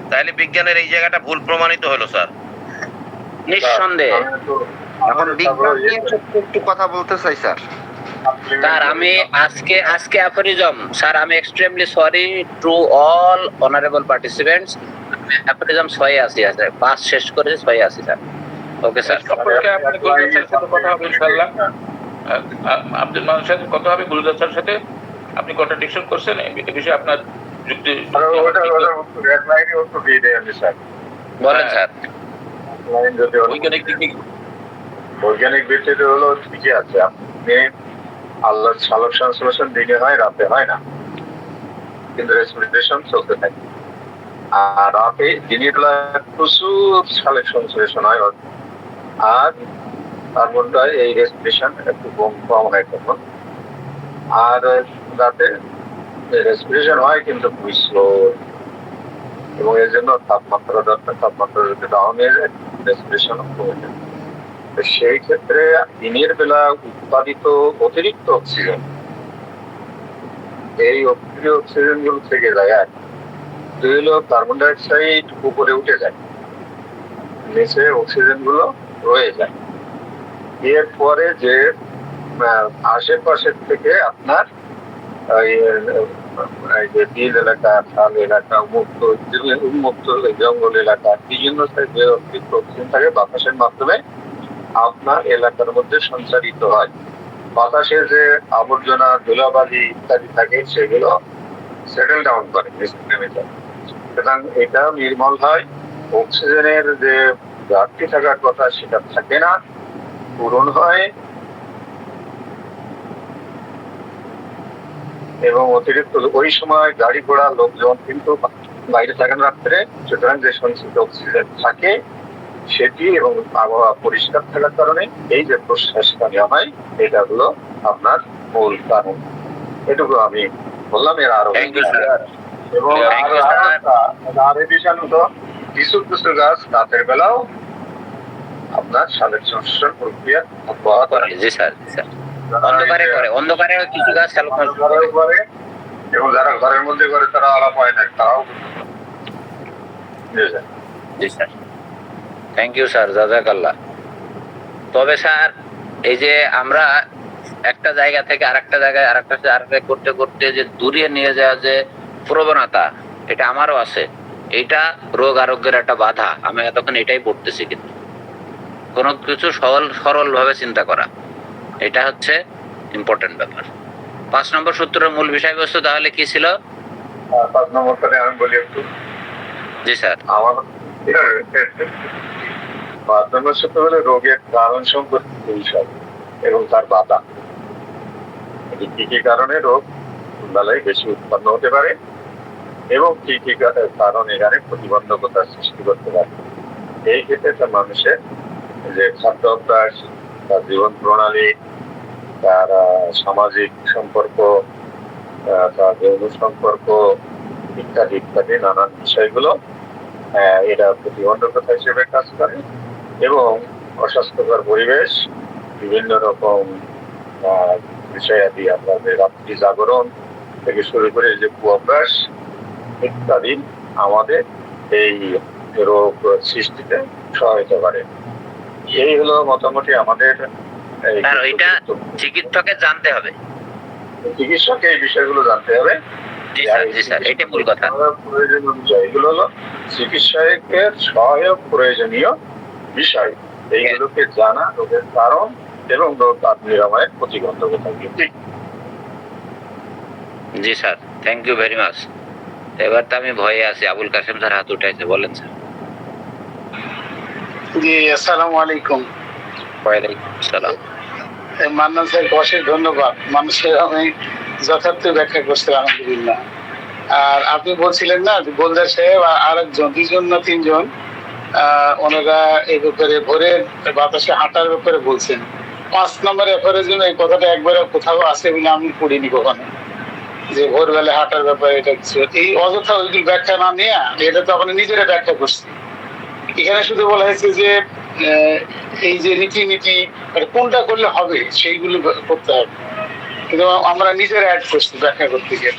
[SPEAKER 7] তাহলে বিজ্ঞানের এই জায়গাটা ভুল প্রমাণিত হলো স্যার।
[SPEAKER 2] নিঃসন্দেহে।
[SPEAKER 1] এখন বিজ্ঞান নিয়ে একটু কথা বলতে চাই স্যার।
[SPEAKER 2] স্যার আমি আজকে অ্যাফোরিজম স্যার, আমি extremely sorry to all honourable participants, aphorism 6 আছে, 5 শেষ করে 6 আছে স্যার। Okay sir.
[SPEAKER 8] সম্পর্কে আপনি গোলদার স্যারের সাথে কথা হবে ইনশাআল্লাহ। আব্দুল মান্নানের সাথে কথা হবে, গুরুদাস স্যারের সাথে। আপনি কন্ট্রাডিকশন করছেন, এই বিষয়ে আপনার যুক্তি
[SPEAKER 3] রেড লাইনে উত্তর দিয়ে দেয় আমি স্যার।
[SPEAKER 2] বলেন স্যার।
[SPEAKER 3] লাইন যদি হলো
[SPEAKER 8] বৈজ্ঞানিক দিক থেকে
[SPEAKER 3] বৈজ্ঞানিক ভিত্তিতে হলো ঠিকই আছে। আপনি আল্লাহর সালোক সংশ্লেষণ দিনে হয়, রাতে হয় না, কিন্তু রেসপিরেশন চলতে থাকে। আর রাতে দিনের বেলা প্রচুর সালোক সংশ্লেষণ হয়, আর কার্বনটা এই রেসপিরেশন একটু কম হয় তখন। আর রাতে রেসপিরেশন হয় কিন্তু খুবই স্লো, এবং এর জন্য তাপমাত্রা যদি ডাউন হয়ে যায় রেসপিরেশন কমে যায়। সেই ক্ষেত্রে দিনের বেলা উৎপাদিত অতিরিক্ত অক্সিজেন, এই অক্সিজেন গুলো থেকে যায়, আর দুই হলো কার্বন ডাই অক্সাইড উপরে উঠে যায়, নিচে অক্সিজেন গুলো রয়ে যায়। এরপরে যে আশেপাশের থেকে আপনার এই যে বিল এলাকা, খাল এলাকা, উন্মুক্ত জঙ্গল এলাকা, বিভিন্ন যে অতিরিক্ত অক্সিজেন থাকে বাতাসের মাধ্যমে আপনার এলাকার মধ্যে সঞ্চারিত হয়। বাতাসে যে আবর্জনা, ধুলাবালি ইত্যাদি থাকে সেগুলো সেটেল ডাউন করে, নেমে যায়। সুতরাং এটা নির্মল হয়, অক্সিজেনের যে ঘাটতি থাকার কথা সেটা থাকে না, পূরণ হয়, এবং অতিরিক্ত ওই সময় গাড়ি ঘোড়া লোকজন কিন্তু বাইরে থাকেন রাত্রে। সুতরাং যে সঞ্চিত অক্সিজেন থাকে সেটি এবং আবহাওয়া পরিষ্কার থাকার কারণে এই যে প্রশ্বাসটা নেওয়া হয়, এটা হলো আপনার মূল কারণ। এটুকু আমি বললাম। এর আরো এবং আর এডিশন হতো কিছু কিছু গাছ রাতের বেলাও আপনার সালোক সংশ্লেষণ প্রক্রিয়া অব্যাহত
[SPEAKER 2] করে। জি স্যার, স্যার অন্ধকারে কিছু গাছ সালোক
[SPEAKER 3] সংশ্লেষণ করে, এবং যারা ঘরের মধ্যে করে তারা আলাপ হয় না, তারাও।
[SPEAKER 2] জি স্যার, থ্যাংক ইউ স্যার, জাযাকাল্লাহ। তবে স্যার, এই যে আমরা একটা জায়গা থেকে আরেকটা জায়গায় করতে করতে যে দূরে নিয়ে যাওয়া যে প্রবণতা, এটা আমারও আছে। এটা রোগ আরোগ্যের একটা বাধা। আমি এতক্ষণ এটাই পড়তেছি, কিন্তু কোনো কিছু সরল ভাবে চিন্তা করা, এটা হচ্ছে ইম্পর্টেন্ট ব্যাপার। 5 নম্বর সূত্রের মূল বিষয়বস্তু তাহলে কি ছিল?
[SPEAKER 3] 5 নম্বরটা আমি বলি একটু।
[SPEAKER 2] জি স্যার।
[SPEAKER 3] আমার 5 নম্বর সূত্র হলো রোগের কারণ সম্পর্কিত বিষয় এবং তার বাধা। কি কি কারণে রোগ বালাই বেশি উৎপন্ন হতে পারে এবং কি কি কারণ এখানে প্রতিবন্ধকতা সৃষ্টি করতে পারে। এই ক্ষেত্রে তার মানুষের যে খাদ্য অভ্যাস, তার জীবন প্রণালী, তার সামাজিক সম্পর্ক, তার যৌন সম্পর্ক ইত্যাদি ইত্যাদি নানান বিষয়গুলো এটা প্রতিবন্ধকতা হিসেবে কাজ করে। এবং অস্বাস্থ্যকর পরিবেশ, বিভিন্ন রকম বিষয়াদি, আপনাদের রাত্রি জাগরণ থেকে শুরু করে যে কুঅভ্যাস ইত্যাদি আমাদের এই রোগ সৃষ্টিতে সহায়তা করে। এই হলো মোটামুটি আমাদের।
[SPEAKER 2] চিকিৎসকের জানতে হবে,
[SPEAKER 3] চিকিৎসকে এই বিষয়গুলো জানতে হবে। প্রয়োজনীয় বিষয় এগুলো হলো চিকিৎসকের সহায়ক প্রয়োজনীয় বিষয়। এইগুলোকে জানা, রোগের কারণ এবং রোগ নিরাময়ের প্রতিবন্ধকতা। ঠিক।
[SPEAKER 2] জি sir, thank you very much. এবার তো আমি ভয়ে আছি। আবুল কাসেম স্যার হাত উঠাইছে, বলেন স্যার।
[SPEAKER 3] জি, আসসালামু আলাইকুম।
[SPEAKER 2] ওয়ালাইকুম আসসালাম।
[SPEAKER 3] মান্নান স্যারকে অশেষ ধন্যবাদ। মানুষের আমি যথার্থ ব্যাখ্যা করছি, আলহামদুলিল্লাহ। আর আপনি বলছিলেন না গোলদার সাহেব আর একজন, 2 জন না 3 জন, ওনারা এই ব্যাপারে ভোরের বাতাসে হাঁটার ব্যাপারে বলছেন। 5 নম্বর অ্যাফারেজম এই কথাটা একবারে কোথাও আছে বলে আমি পড়িনি কখনো, যে ভোরবেলা হাঁটার ব্যাপারে এটা কিছু। এই অযথা ওইগুলো ব্যাখ্যা না নিয়ে এটা তো আপনি নিজেরা ব্যাখ্যা করছেন। এখানে শুধু বলা হয়েছে যে এই যে রীতিনীতি কোনটা করলে হবে সেইগুলো করতে হবে, কিন্তু আমরা নিজেরা অ্যাড করছি ব্যাখ্যা করতে গিয়ে।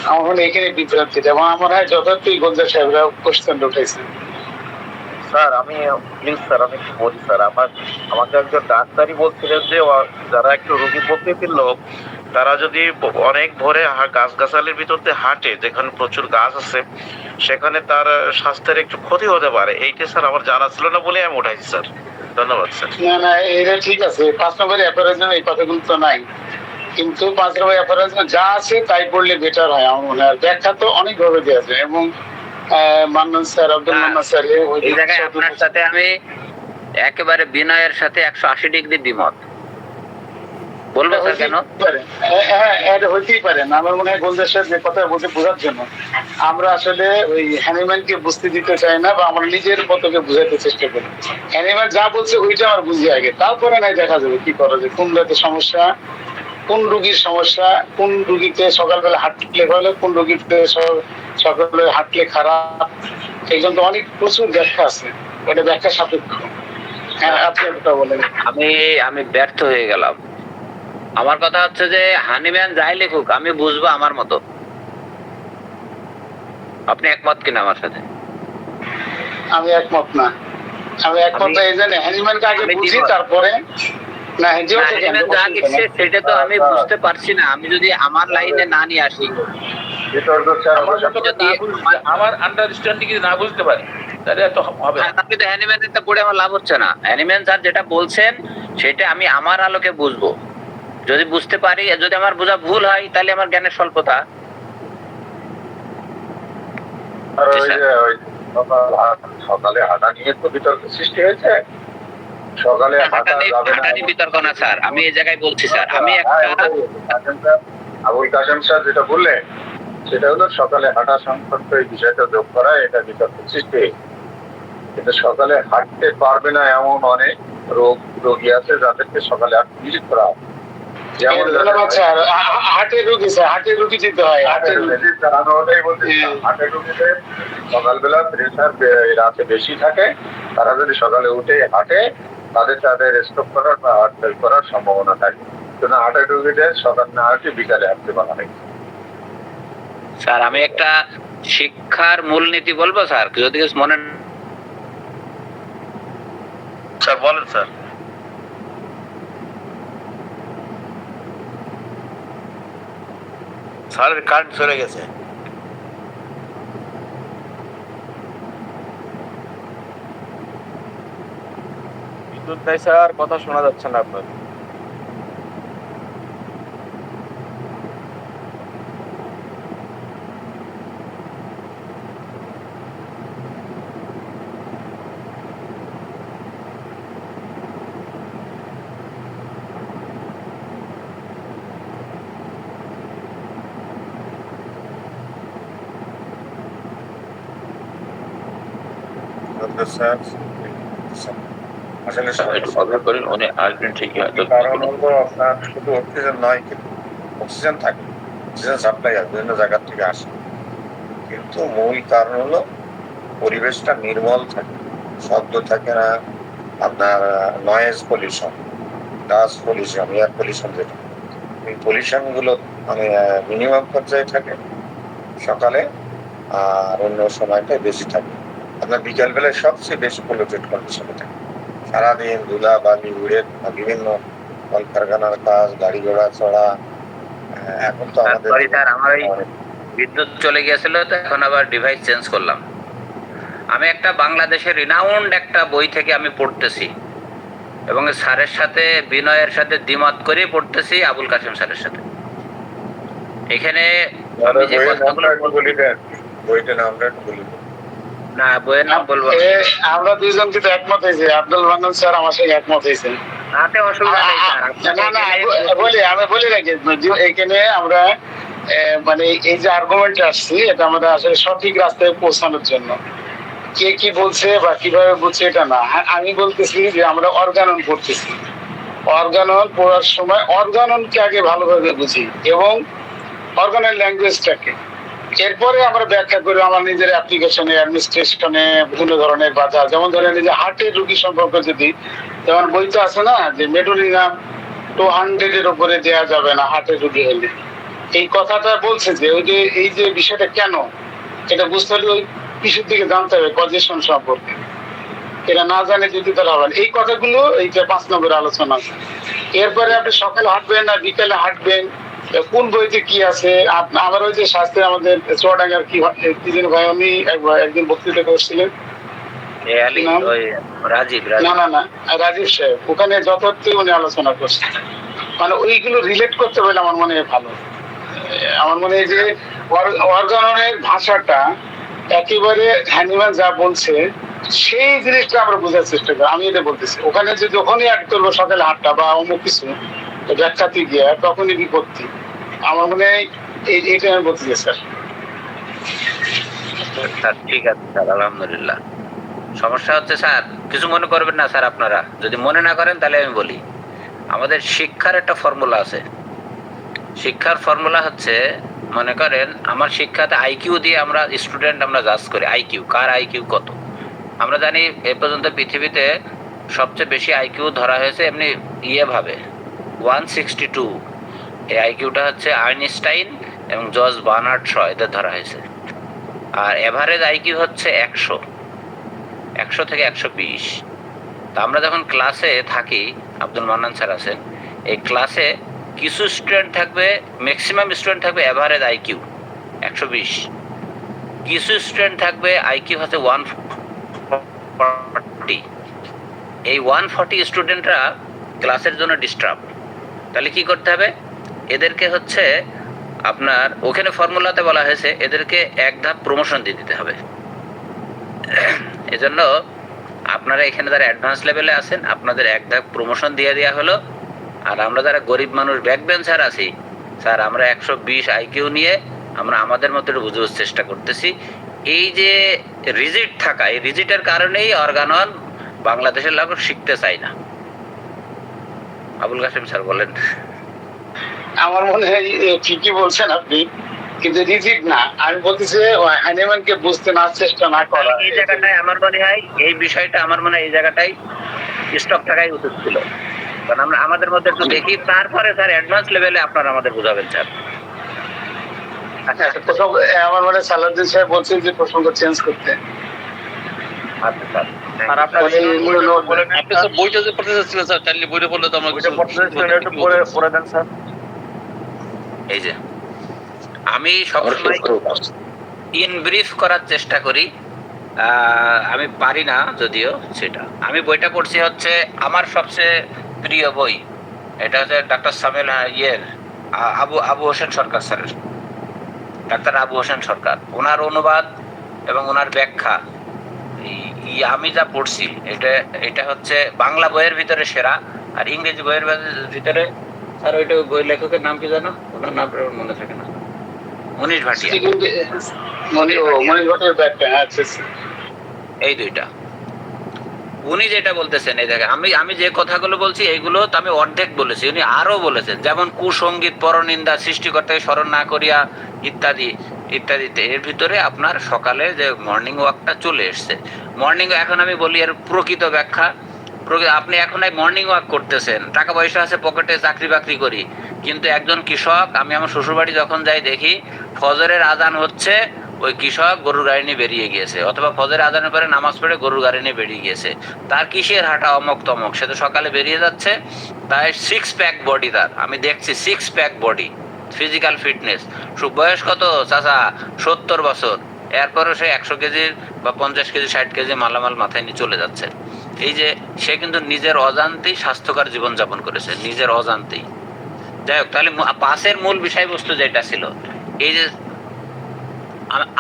[SPEAKER 3] আমার মনে এখানে বিভ্রান্তি, এবং আমার হয় যথার্থই গোলদার সাহেবরা কোশ্চেনটা উঠেছেন।
[SPEAKER 6] স্যার আমি প্লিজ স্যার আমি একটু বলি স্যার। আমাকে একজন ডাক্তারই বলছিলেন যে যারা একটু রোগী প্রকৃতির লোক, তারা যদি অনেক ভোরে গাছগাছালির ভিতর দিয়ে হাঁটে, যেখানে প্রচুর গাছ আছে, সেখানে তার স্বাস্থ্যের একটু ক্ষতি হতে পারে। এইটা স্যার আমার জানা ছিল না বলে আমি উঠাইছি স্যার। ধন্যবাদ স্যার।
[SPEAKER 3] না এটা ঠিক আছে, 5 নম্বর অ্যাপারেজম এই কথাগুলো তো নাই, কিন্তু 5 নম্বর অ্যাপারেজম যা আছে তাই পড়লে বেটার হয় আমার মনে হয়। ব্যাখ্যা তো অনেক ভাবে দেওয়া যায়, এবং মান্নান স্যার, আব্দুল মান্নান স্যার
[SPEAKER 2] এই জায়গায় আপনার সাথে আমি একেবারে বিনয়ের সাথে 180 ডিগ্রি দ্বিমত। বলবো স্যার কেন?
[SPEAKER 3] হ্যাঁ, এটা হইতেই পারে না। আমার মনে হয় গোলদার সাহেব যে কথা বলতে বোঝার জন্য আমরা আসলে ওই হ্যানিম্যানকে বুঝতে দিতে চাই না, বা আমরা নিজের মতকে বুঝাইতে চেষ্টা করি। হ্যানিম্যান যা বলছে ওইটা আমার বুঝি আগে, তারপরে নাই দেখা যাবে কি করা যায়, কোন রাতে সমস্যা, কোন রুগীর সমস্যা, কোন রুগীতে সকালবেলা হাঁটলে ভালো, কোন রুগীতে সকালে হাঁটলে খারাপ। এই জন্য অনেক প্রচুর ব্যাখ্যা আছে, ওটা ব্যাখ্যা সাপেক্ষ। হ্যাঁ, আপনি একটা বলেন।
[SPEAKER 2] আমি ব্যর্থ হয়ে গেলাম। আমার কথা হচ্ছে যে হানিম্যান যাই লিখুক আমি বুঝবো আমার মতো। আপনি একমত কিনা আমার সাথে?
[SPEAKER 3] আমি একমত না। আমি একমত না এই জন্য হ্যানিম্যানকে আগে বুঝি, তারপরে না
[SPEAKER 2] হ্যানিম্যান যা লিখছে সেটা তো আমি বুঝতে পারছি না। আমি যদি আমার লাইনে না নিয়ে আসি,
[SPEAKER 8] আমার আন্ডারস্ট্যান্ডিং না বুঝতে পারি, তাহলে এত হবে না।
[SPEAKER 2] আপনি তো হ্যানিম্যানটা পড়ে আমার লাভ হচ্ছে না। হ্যানিম্যান স্যার যেটা বলছেন সেটা আমি আমার আলোকে বুঝবো। যদি বুঝতে পারি, যদি আমার বোঝা ভুল হয় তাহলে আমার জ্ঞানের স্বল্পতা।
[SPEAKER 9] আর ওই যে সকালে হাঁটা নিয়ে তো বিতর্ক সৃষ্টি হয়েছে। সকালে হাঁটা যাবে না,
[SPEAKER 2] বিতর্ক না স্যার, আমি এই জায়গায় বলছি স্যার, আমি
[SPEAKER 9] আবুল কাশেম স্যার যেটা বললেন সেটা হলো সকালে হাঁটা সংক্রান্ত এই বিষয়টা যোগ করা, এটা বিতর্ক সৃষ্টি। কিন্তু সকালে হাঁটতে পারবে না এমন অনেক রোগী আছে যাদেরকে সকালে ভিজিট করা হয়। যেমন
[SPEAKER 3] হার্টের রোগী, হার্টের রোগী যেতে হয়।
[SPEAKER 9] হার্টের ওটাই বলছি, হার্টের রোগীদের সকালবেলা প্রেশার রাতে বেশি থাকে, তারা যদি সকালে উঠে হাঁটে তাদের স্ট্রোক করার বা হার্ট ফেল করার সম্ভাবনা থাকে। কিন্তু হার্টের রোগীদের সকাল না হাঁটে বিকালে হাঁটতে বলা হয়।
[SPEAKER 2] স্যার আমি একটা শিক্ষার মূলনীতি বলবো স্যার, যদি মনে
[SPEAKER 6] স্যার বলেন স্যার। স্যারের কারেন্ট চলে গেছে।
[SPEAKER 10] বিদ্যুৎ নাই স্যার, কথা শোনা যাচ্ছে না আপনার।
[SPEAKER 9] কারণ হলো আপনার শুধু অক্সিজেন নয়, কিন্তু অক্সিজেন থাকে, অক্সিজেন সাপ্লাই বিভিন্ন জায়গা থেকে আসে, কিন্তু মূল কারণ হলো পরিবেশটা নির্মল থাকে, শব্দ থাকে না, আপনার noise pollution, dust pollution, air pollution, যেটা এই পলিউশন গুলো মানে মিনিমাম পর্যায়ে থাকে সকালে, আর অন্য সময়টাই বেশি থাকে। আপনার বিকাল বেলায় সবচেয়ে বেশি পলিউটেড কন্ডিশনে থাকে। সারাদিন ধুলা বালি উড়ে বিভিন্ন কলকারখানার কাজ, গাড়ি ঘোড়া চড়া। এখন তো আমাদের
[SPEAKER 2] বিদ্যুৎ চলে গিয়েছিল, তো এখন আবার ডিভাইস চেঞ্জ করলাম। আমি একটা বাংলাদেশের রিনাউন্ড একটা বই থেকে আমি পড়তেছি, এবং স্যারের সাথে বিনয়ের সাথে দ্বিমত করে পড়তেছি আবুল কাশেম স্যারের সাথে। এখানে
[SPEAKER 9] বইটার নামটা একটু বলি।
[SPEAKER 2] না, বইয়ের নাম বলবো
[SPEAKER 3] আমরা দুইজন কিন্তু একমত হয়েছি, আব্দুল মান্নান স্যার আমার সঙ্গে একমত হয়েছে।
[SPEAKER 2] তাতে অসুবিধা নেই স্যার।
[SPEAKER 3] আমি বলি রাখি, এখানে আমরা মানে এই যে আর্গুমেন্ট আসছি, এটা আমাদের আসলে সঠিক রাস্তায় পৌঁছানোর জন্য। কে কি বলছে বা কিভাবে বলছে এটা না, আমি বলতেছি যে আমরা অর্গানন পড়তেছি। অর্গানন পড়ার সময় অর্গাননকে আগে ভালোভাবে বুঝি, এবং অর্গানের ল্যাঙ্গুয়েজটাকে, এরপরে আমরা ব্যাখ্যা করি আমার নিজের অ্যাপ্লিকেশনে, অ্যাডমিনিস্ট্রেশনে বিভিন্ন ধরনের বাধা। যেমন ধরেন এই যে হার্টের রোগী সম্পর্কে, যদি যেমন বইতে আছে না যে মেডোনিনাম 200 উপরে দেওয়া যাবে না হার্টের রোগী হলে, এই কথাটা বলছে যে ওই যে এই যে বিষয়টা কেন, এটা বুঝতে হলে ওই পিছুর দিকে জানতে হবে কজেশন সম্পর্কে। এটা না জানে যদি তারা হবেন এই কথাগুলো, এইটা 5 নম্বর আলোচনা। এরপরে আপনি সকালে হাঁটবেন না বিকালে হাঁটবেন, কোন বইতে কি আছে। আমার ওই যে শাস্ত্রে আমাদের চুয়াডাঙ্গার কি যেন ভাই উনি একদিন বক্তৃতা করছিলেন,
[SPEAKER 2] রাজীব
[SPEAKER 3] না না না, রাজীব সাহেব ওখানে যথার্থ উনি আলোচনা করছেন, মানে ওইগুলো রিলেট করতে পারলে আমার মনে হয় ভালো। আমার মনে হয় যে অর্গানের ভাষাটা একেবারে হ্যানিম্যান যা বলছে সেই জিনিসটা আমরা বোঝার চেষ্টা করি। আমি এটা বলতেছি, ওখানে যে যখনই অ্যাড করবো সকালে 8টা বা অমুক কিছু ব্যাখ্যাতে গিয়া তখনই বিপত্তি। আমার মনে হয় এইটা আমি বলতে চাই স্যার।
[SPEAKER 2] স্যার ঠিক আছে স্যার, আলহামদুলিল্লাহ। সমস্যা হচ্ছে স্যার, কিছু মনে করবেন না স্যার, আপনারা যদি মনে না করেন তাহলে আমি বলি, আমাদের শিক্ষার একটা ফর্মুলা আছে। শিক্ষার ফর্মুলা হচ্ছে, মনে করেন আমার শিক্ষাতে আইকিউ দিয়ে আমরা স্টুডেন্ট আমরা জাজ করি, আইকিউ কার আইকিউ কত। আমরা জানি এ পর্যন্ত পৃথিবীতে সবচেয়ে বেশি আইকিউ ধরা হয়েছে এমনি ভাবে 162। এই আইকিউটা হচ্ছে আইনস্টাইন এবং জর্জ বার্নার্ড শ এদের ধরা হয়েছে। আর এভারেজ আইকিউ হচ্ছে 100 থেকে 120। তা আমরা যখন ক্লাসে থাকি, আব্দুল মান্নান স্যার আছেন, এই ক্লাসে কিছু স্টুডেন্ট থাকবে, ম্যাক্সিমাম স্টুডেন্ট থাকবে এভারেজ আইকিউ 120, কিছু স্টুডেন্ট থাকবে আইকিউ হচ্ছে 140। এই 140 স্টুডেন্টরা ক্লাসের জন্য ডিস্টার্ব। তাহলে কি করতে হবে, এদেরকে হচ্ছে আপনার ওখানে ফর্মুলাতে বলা হয়েছে এদেরকে এক ধাপ প্রমোশন দিয়ে দিতে হবে। এজন্য আপনারা এখানে যারা অ্যাডভান্স লেভেলে আছেন আপনাদের এক ধাপ প্রমোশন দিয়ে দেওয়া হলো। আর আমরা যারা গরিব মানুষ ব্যাক বেঞ্চার আছি স্যার, আমরা 120 আইকিউ নিয়ে আমরা আমাদের মতো বুঝার চেষ্টা করতেছি। এই যে রিজিট থাকা, এই রিজিটের কারণেই অর্গানন বাংলাদেশের লোক শিখতে চায় না। আবুল কাসেম স্যার বলেন।
[SPEAKER 3] আমার মনে হয় ঠিকই বলছেন আপনি, কিন্তু রিজিট না, আমি বলতেছি হ্যানিম্যানকে বুঝতে না চেষ্টা না করা।
[SPEAKER 2] এই জায়গাটায় আমার মনে হয় এই বিষয়টা আমার মনে হয় এই জায়গাটাই স্টক থাকাই উচিত ছিল। কারণ আমরা আমাদের মধ্যে একটু দেখি, তারপরে স্যার অ্যাডভান্স লেভেলে আপনারা আমাদের বোঝাবেন স্যার।
[SPEAKER 3] আচ্ছা, আমার মনে হয় সালাউদ্দিন সাহেব বলছেন যে প্রসঙ্গ চেঞ্জ করতে।
[SPEAKER 2] আচ্ছা স্যার,
[SPEAKER 10] আর আপনার
[SPEAKER 11] আপনি স্যার বইটা যে পড়তে চাচ্ছিলেন স্যার, কাইন্ডলি বইটা পড়লে তো আমরা
[SPEAKER 10] বইটা পড়তে চাচ্ছিলেন, একটু পড়ে দেন স্যার।
[SPEAKER 2] এই যে আমি সবসময় ইন ব্রিফ করার চেষ্টা করি, আমি পারি না যদিও সেটা। আমি বইটা পড়ছি হচ্ছে আমার সবচেয়ে প্রিয় বই, এটা হচ্ছে ডাক্তার সামিল আবু হোসেন সরকার স্যারের, ডাক্তার আবু হোসেন সরকার, ওনার অনুবাদ এবং ওনার ব্যাখ্যা। আমি যা পড়ছি এটা হচ্ছে বাংলা বইয়ের ভিতরে সেরা। আর ইংরেজি বইয়ের ভিতরে স্যার ওইটা বই লেখকের নাম কি জানো? ওনার নাম মনে থাকে না, মনীষ ভাটিয়া। এই দুইটা উনি যেটা বলতেছেন, এই দেখেন আমি যে কথাগুলো বলছি এইগুলো তো আমি অর্ধেক বলেছি, উনি আরো বলেছেন, যেমন কুসঙ্গীত, পরনিন্দা, সৃষ্টিকর্তাকে স্মরণ না করিয়া ইত্যাদি ইত্যাদিতে। এর ভিতরে আপনার সকালে যে মর্নিং ওয়াকটা চলে এসছে, মর্নিং এখন আমি বলি এর প্রকৃত ব্যাখ্যা। আপনি এখন মর্নিং ওয়াক করতেছেন, টাকা পয়সা আছে পকেটে, চাকরি বাকরি করি, কিন্তু একজন কৃষক, আমি আমার শ্বশুরবাড়ি যখন যাই দেখি ফজরের আজান হচ্ছে, ওই কৃষক গরুর গাড়ি নিয়ে বেরিয়ে গিয়েছে, অথবা ফজরের আজানের পরে নামাজ পড়ে গরুর গাড়ি নিয়ে বেরিয়ে গিয়েছে। তার কিসের হাঁটা অমক তমক, সে তো সকালে বেরিয়ে যাচ্ছে, তাই 6 প্যাক বডি তার, আমি দেখছি 6 প্যাক বডি, ফিজিক্যাল ফিটনেস। বয়স কত চাচা? 70 বছর। এরপরও সে 100 কেজির বা 50 কেজি 60 কেজি মালামাল মাথায় নিয়ে চলে যাচ্ছে। এই যে সে কিন্তু নিজের অজান্তেই স্বাস্থ্যকর জীবনযাপন করেছে, নিজের অজান্তেই। যাই হোক, তাহলে পাসের মূল বিষয়বস্তু যেটা ছিল, এই যে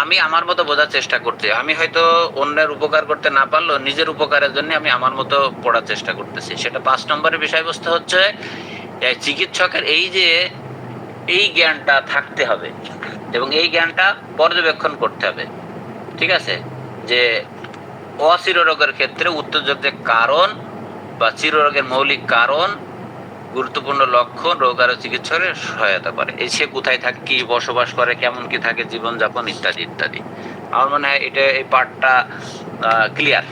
[SPEAKER 2] আমি আমার মতো বোঝার চেষ্টা করছি, আমি হয়তো অন্যের উপকার করতে না পারলেও নিজের উপকারের জন্য আমি আমার মতো পড়ার চেষ্টা করতেছি। সেটা 5 নম্বরের বিষয়বস্তু হচ্ছে চিকিৎসকের এই জ্ঞানটা থাকতে হবে এবং এই জ্ঞানটা পর্যবেক্ষণ করতে হবে। ঠিক আছে, যে অচিররোগের ক্ষেত্রে উত্তেজক যে কারণ বা চিররোগের মৌলিক কারণ, গুরুত্বপূর্ণ লক্ষণ, রোগ আর চিকিৎসকের সহায়তা করে। এই সে কোথায় থাকে, কি বসবাস করে, কেমন কি থাকে জীবনযাপন ইত্যাদি ইত্যাদি। আমার মনে হয় এটা এই পার্টটা ক্লিয়ার।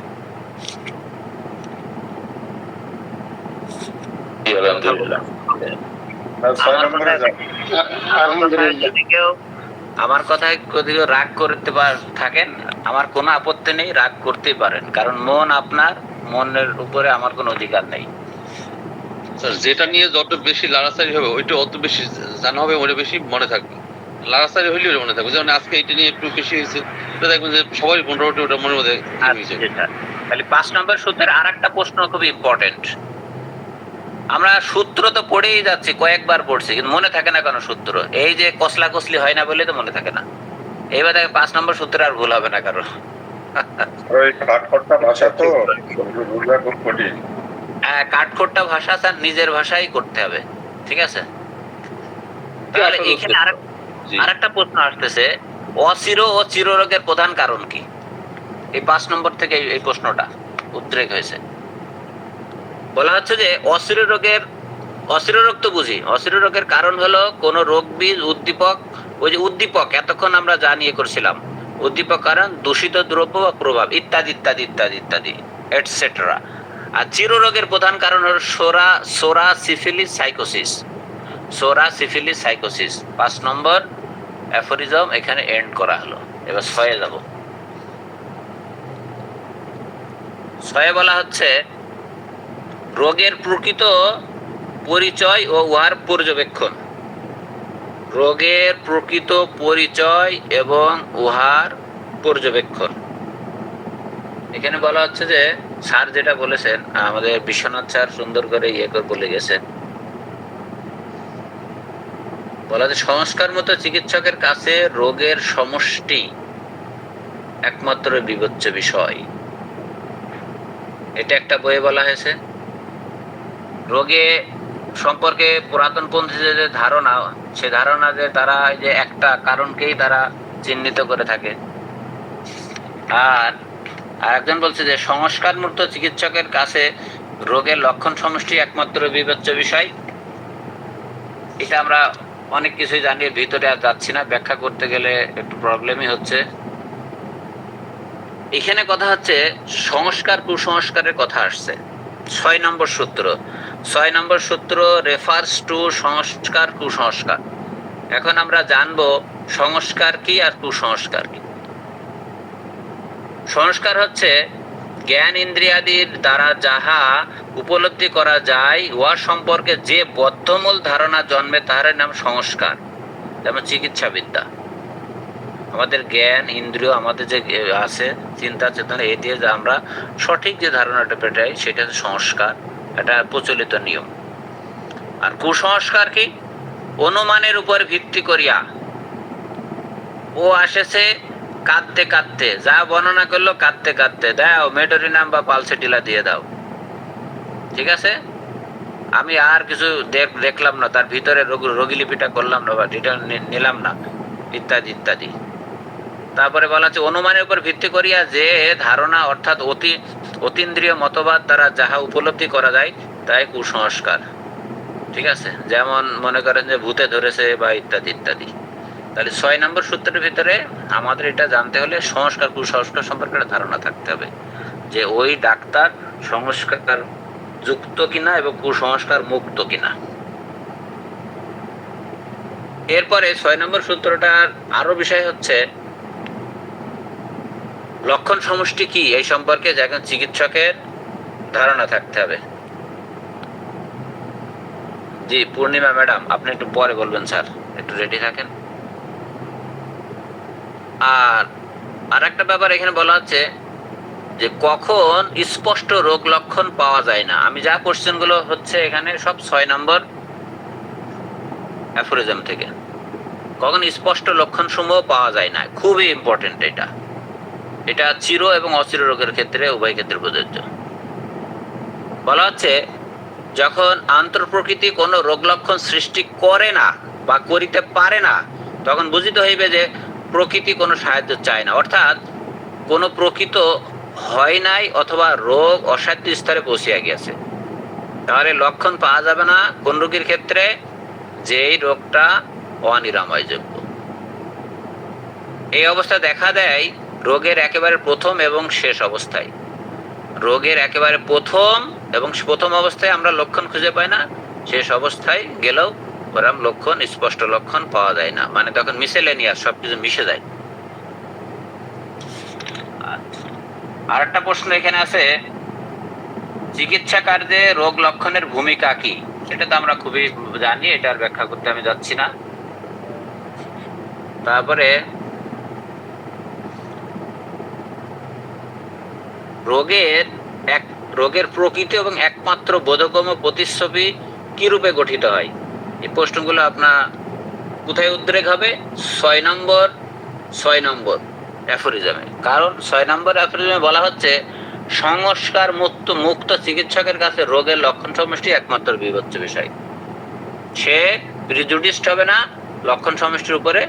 [SPEAKER 2] যদি কেউ আমার কথায় যদি রাগ করতে থাকেন, আমার কোনো আপত্তি নেই, রাগ করতেই পারেন, কারণ মন আপনার, মনের উপরে আমার কোনো অধিকার নেই।
[SPEAKER 11] স্যার যেটা নিয়ে যত বেশি লাড়াচাড়ি হবে ওইটা অত বেশি জানা হবে, ওইটা বেশি মনে থাকবে। লাড়াচাড়ি হইলেও মনে থাকবে। যেমন আজকে এটা নিয়ে একটু বেশি হয়েছে, দেখবেন যে সবাই মোটামুটি ওটা মনের মধ্যে
[SPEAKER 2] তাহলে 5 নম্বর সূত্রের আরেকটা প্রশ্ন খুব ইম্পর্টেন্ট। আমরা সূত্র তো পড়েই যাচ্ছি, কয়েকবার পড়ছি, কিন্তু মনে থাকে না কেন সূত্র? এই যে কসলা কসলি হয় না বলে তো মনে থাকে না। এইবার দেখে 5 নম্বর সূত্রে আর ভুল হবে না কারো।
[SPEAKER 9] ওই কাঠখোট্টা ভাষা তো বুঝা খুব কঠিন।
[SPEAKER 2] কাঠখোট্টা ভাষা স্যার নিজের ভাষাই করতে হবে, ঠিক আছে? তাহলে এখানে আরেকটা প্রশ্ন আসতেছে, অচির ও চিররোগের প্রধান কারণ কি? এই 5 নম্বর থেকে এই প্রশ্নটা উদ্রেক হয়েছে। বলা হচ্ছে যে অচির রোগ তো বুঝি, অচির রোগের কারণ হলো কোন রোগ বীজ উদ্দীপক, ওই যে উদ্দীপক এতক্ষণ আমরা যা নিয়ে করছিলাম, উদ্দীপক কারণ দূষিত দ্রব্য বা প্রভাব ইত্যাদি ইত্যাদি ইত্যাদি ইত্যাদি এটসেট্রা। আর চিররোগের প্রধান কারণ হলো সোরা সিফিলিস সাইকোসিস। সোরা সিফিলিস সাইকোসিস 5 নম্বর অ্যাফোরিজম এখানে এন্ড করা হলো। এবার 6 যাব। 6 বলা হচ্ছে রোগের প্রকৃত পরিচয় ও উহার পর্যবেক্ষণ। রোগের প্রকৃত পরিচয় এবং উহার পর্যবেক্ষণ। এখানে বলা হচ্ছে যে স্যার যেটা বলেছেন, আমাদের বিশ্বনাথ স্যার সুন্দর করে করে বলে গেছেন। বলা হচ্ছে সংস্কার মতো চিকিৎসকের কাছে রোগের সমষ্টি একমাত্র বিবেচ্য বিষয়। এটা একটা বইয়ে বলা হয়েছে। রোগে সম্পর্কে পুরাতনপন্থীদের যে ধারণা, সে ধারণা যে তারা যে একটা কারণকেই তারা চিহ্নিত করে থাকে। আর একজন বলছে যে সংস্কার মুক্ত চিকিৎসকের কাছে রোগের লক্ষণ সমষ্টি একমাত্র বিবেচ্য বিষয়। এটা আমরা অনেক কিছুই জানি, ভিতরে আর যাচ্ছি না, ব্যাখ্যা করতে গেলে একটু প্রবলেমই হচ্ছে। এখানে কথা হচ্ছে সংস্কার কুসংস্কারের কথা আসছে। 6 নম্বর সূত্র। 6 নম্বর সূত্র রেফার্স টু সংস্কার কুসংস্কার। এখন আমরা জানবো সংস্কার কি আর কুসংস্কার কি। সংস্কার হচ্ছে জ্ঞান ইন্দ্রিয়াদির দ্বারা যাহা উপলব্ধি করা যায় উহা সম্পর্কে যে বদ্ধমূল ধারণা জন্মে তাহার নাম সংস্কার। যেমন চিকিৎসা বিদ্যা, আমাদের জ্ঞান ইন্দ্রিয় আমাদের যে আছে, চিন্তা চেতনা, এই দিয়ে যে আমরা সঠিক যে ধারণাটা পেটাই সেটা হচ্ছে সংস্কার। এটা প্রচলিত নিয়ম। আর কুসংস্কার কি? অনুমানের উপর ভিত্তি করিয়া ও আসেছে কাঁদতে কাঁদতে, যা বর্ণনা করলো কাঁদতে কাঁদতে, দাও মেডোরিনাম বা পালসেটিলা দিয়ে দাও, ঠিক আছে, আমি আর কিছু দেখলাম না, তার ভিতরে রোগীলিপিটা করলাম না বা ডিটেল নিলাম না, ইত্যাদি ইত্যাদি। তারপরে বলা হচ্ছে অনুমানের উপর ভিত্তি করিয়া যে ধারণা অর্থাৎ অতীন্দ্রিয় মতবাদ দ্বারা যাহা উপলব্ধি করা যায় তাই কুসংস্কার, ঠিক আছে। যেমন মনে করেন যে ভূতে ধরেছে বা ইত্যাদি ইত্যাদি। তাহলে 6 নম্বর সূত্রের ভিতরে আমাদের এটা জানতে হলে সংস্কার কুসংস্কার সম্পর্কে একটা ধারণা থাকতে হবে, যে ওই ডাক্তার সংস্কার যুক্ত কিনা এবং কুসংস্কার মুক্ত কিনা। এরপরে 6 নম্বর সূত্রটার আরো বিষয় হচ্ছে লক্ষণ সমষ্টি কি, এই সম্পর্কে একজন চিকিৎসকের ধারণা থাকতে হবে। জি পূর্ণিমা ম্যাডাম, আপনি একটু পরে বলবেন স্যার, একটু রেডি থাকেন। আর একটা ব্যাপার এখানে বলা হচ্ছে যে কখন স্পষ্ট রোগ লক্ষণ পাওয়া যায় না। আমি যা কোশ্চেন গুলো হচ্ছে এখানে সব 6 নম্বর অ্যাফোরিজম থেকে। কখন স্পষ্ট লক্ষণ সমূহ পাওয়া যায় না, খুবই ইম্পর্টেন্ট। এটা চির এবং অচির রোগের ক্ষেত্রে উভয় ক্ষেত্রে প্রযোজ্য। বলা হচ্ছে যখন আন্তঃপ্রকৃতি কোনো রোগ লক্ষণ সৃষ্টি করে না বা করিতে পারে না, তখন বুঝিতে হইবে যে প্রকৃতি কোনো সাহায্য চায় না, অর্থাৎ কোনো প্রকৃত হয় নাই অথবা রোগ অসাধ্য স্তরে পৌঁছিয়া গিয়েছে। তাহলে লক্ষণ পাওয়া যাবে না কোন রোগীর ক্ষেত্রে? যেই রোগটা অনিরাময়যোগ্য। এই অবস্থা দেখা দেয় রোগের একেবারে প্রথম এবং শেষ অবস্থায়। রোগের একেবারে প্রথম অবস্থায় আমরা লক্ষণ খুঁজে পাই না, শেষ অবস্থায় গেলেও ওরকম লক্ষণ, স্পষ্ট লক্ষণ পাওয়া যায় না, মানে তখন মিসেলেনিয়াস, সবকিছু মিশে যায়। আর একটা প্রশ্ন এখানে আছে, চিকিৎসা কার্যে রোগ লক্ষণের ভূমিকা কি? এটা তো আমরা খুবই জানি, এটার ব্যাখ্যা করতে আমি যাচ্ছি না। তারপরে রোগের প্রকৃতি এবং একমাত্র বোধগম্য প্রতিচ্ছবি কি রূপে গঠিত হয়? এই প্রশ্নগুলো আপনার কোথায় উদ্রেক হবে? 6 নম্বর অ্যাফোরিজমে। কারণ 6 নম্বর অ্যাফোরিজমে বলা হচ্ছে সংস্কার মুক্ত চিকিৎসকের কাছে রোগের লক্ষণ সমষ্টি একমাত্র বিবেচ্য বিষয়। সে প্রিজুডিসড হবে না, লক্ষণ সমষ্টির উপরে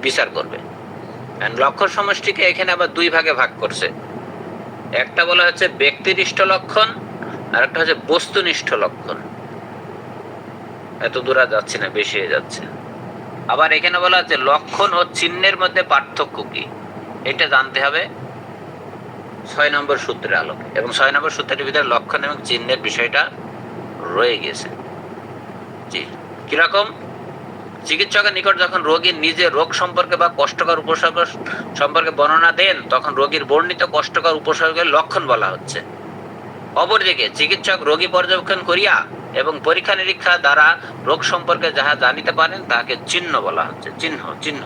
[SPEAKER 2] বিচার করবে। লক্ষণ সমষ্টিকে এখানে আবার দুই ভাগে ভাগ করছে। একটা বলা হচ্ছে ব্যক্তিনিষ্ঠ লক্ষণ, আর একটা হচ্ছে বস্তুনিষ্ঠ লক্ষণ। এত দূর যাচ্ছে না, বেশি হয়ে যাচ্ছে। আবার এখানে বলা হচ্ছে লক্ষণ ও চিহ্নের মধ্যে পার্থক্য কি, এটা জানতে হবে 6 নম্বর সূত্রের আলোকে। এবং 6 নম্বর সূত্রের ভিতরে লক্ষণ এবং চিহ্নের বিষয়টা রয়ে গেছে। জি, কিরকম? চিকিৎসকের নিকট যখন রোগী নিজে রোগ সম্পর্কে বা কষ্টকর উপসর্গ সম্পর্কে বর্ণনা দেন, তখন রোগীর বর্ণিত কষ্টকর উপসর্গের লক্ষণ বলা হচ্ছে। অপরদিকে চিকিৎসক রোগী পর্যবেক্ষণ করিয়া এবং পরীক্ষা নিরীক্ষা দ্বারা রোগ সম্পর্কে যাহা জানিতে পারেন তাহাকে চিহ্ন বলা হচ্ছে। চিহ্ন।